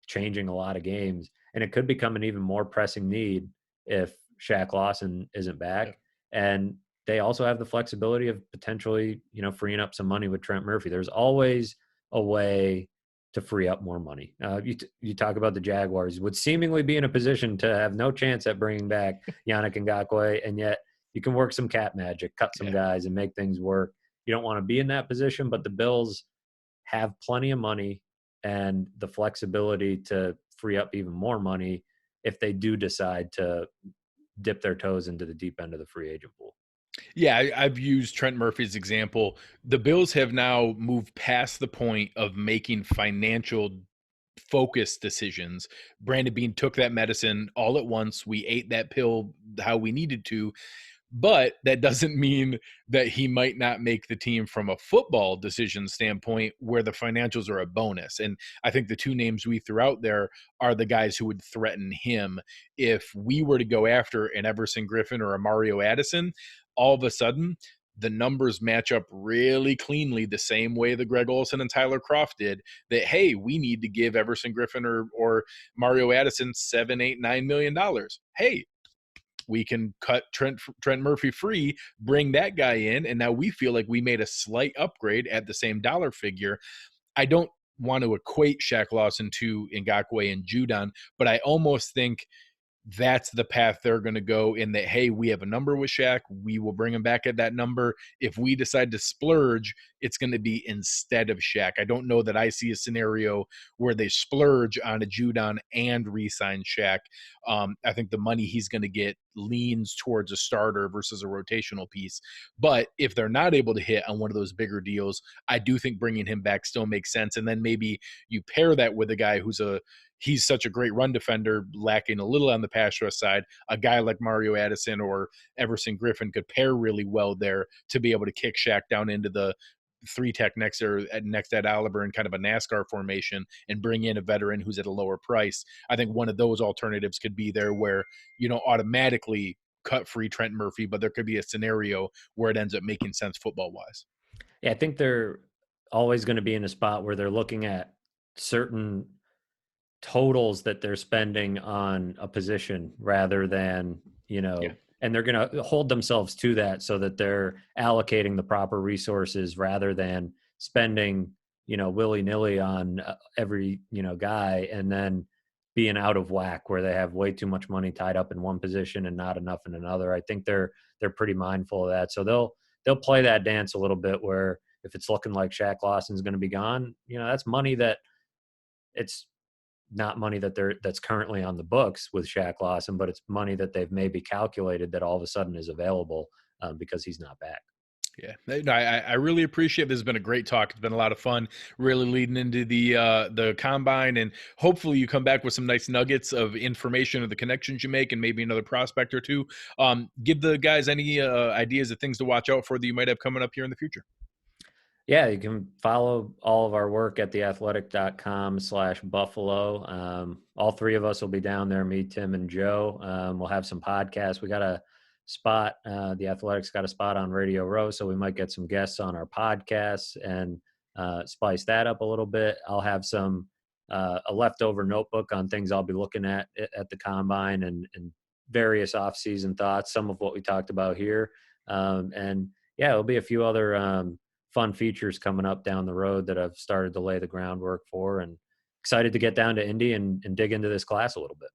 changing a lot of games. And it could become an even more pressing need if Shaq Lawson isn't back. And they also have the flexibility of potentially, freeing up some money with Trent Murphy. There's always a way to free up more money. You talk about the Jaguars would seemingly be in a position to have no chance at bringing back Yannick Ngakoue, and yet you can work some cap magic, cut some guys, and make things work. You don't want to be in that position, but the Bills have plenty of money and the flexibility to free up even more money if they do decide to dip their toes into the deep end of the free agent pool. Yeah, I've used Trent Murphy's example. The Bills have now moved past the point of making financial focused decisions. Brandon Beane took that medicine all at once. We ate that pill how we needed to. But that doesn't mean that he might not make the team from a football decision standpoint where the financials are a bonus. And I think the 2 names we threw out there are the guys who would threaten him. If we were to go after an Everson Griffin or a Mario Addison, all of a sudden the numbers match up really cleanly the same way the Greg Olsen and Tyler Kroft did, that, hey, we need to give Everson Griffin or Mario Addison $7, $8, $9 million. Hey, we can cut Trent Murphy free, bring that guy in, and now we feel like we made a slight upgrade at the same dollar figure. I don't want to equate Shaq Lawson to Ngakoue and Judon, but I almost think that's the path they're going to go, in that, hey, we have a number with Shaq. We will bring him back at that number. If we decide to splurge, it's going to be instead of Shaq. I don't know that I see a scenario where they splurge on a Judon and re-sign Shaq. I think the money he's going to get leans towards a starter versus a rotational piece. But if they're not able to hit on one of those bigger deals, I do think bringing him back still makes sense. And then maybe you pair that with a guy he's such a great run defender, lacking a little on the pass rush side. A guy like Mario Addison or Everson Griffin could pair really well there to be able to kick Shaq down into the 3 tech next at Oliver in kind of a NASCAR formation and bring in a veteran who's at a lower price. I think one of those alternatives could be there where you don't automatically cut free Trent Murphy, but there could be a scenario where it ends up making sense football wise. Yeah, I think they're always going to be in a spot where they're looking at certain totals that they're spending on a position rather than, and they're going to hold themselves to that so that they're allocating the proper resources rather than spending, willy-nilly on every, guy and then being out of whack where they have way too much money tied up in one position and not enough in another. I think they're pretty mindful of that. So they'll play that dance a little bit where if it's looking like Shaq Lawson's going to be gone, that's money that it's not money that's currently on the books with Shaq Lawson, but it's money that they've maybe calculated that all of a sudden is available because he's not back. Yeah, no, I really appreciate it. This has been a great talk. It's been a lot of fun, really leading into the combine, and hopefully you come back with some nice nuggets of information of the connections you make, and maybe another prospect or two. Give the guys any ideas of things to watch out for that you might have coming up here in the future. Yeah, you can follow all of our work at theathletic.com/Buffalo. All 3 of us will be down there, me, Tim, and Joe. We'll have some podcasts. We got a spot. The Athletic's got a spot on Radio Row, so we might get some guests on our podcasts and spice that up a little bit. I'll have some a leftover notebook on things I'll be looking at the combine and various off-season thoughts, some of what we talked about here. And yeah, there'll be a few other fun features coming up down the road that I've started to lay the groundwork for, and excited to get down to Indy and dig into this class a little bit.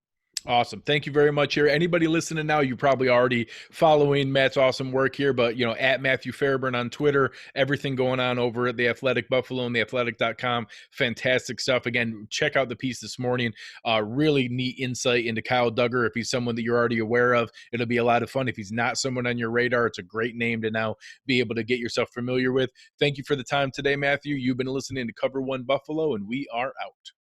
Awesome. Thank you very much here. Anybody listening now, you're probably already following Matt's awesome work here, but at Matthew Fairburn on Twitter, everything going on over at the Athletic Buffalo and theathletic.com. Fantastic stuff. Again, check out the piece this morning. Really neat insight into Kyle Duggar. If he's someone that you're already aware of, it'll be a lot of fun. If he's not someone on your radar, it's a great name to now be able to get yourself familiar with. Thank you for the time today, Matthew. You've been listening to Cover1 Buffalo, and we are out.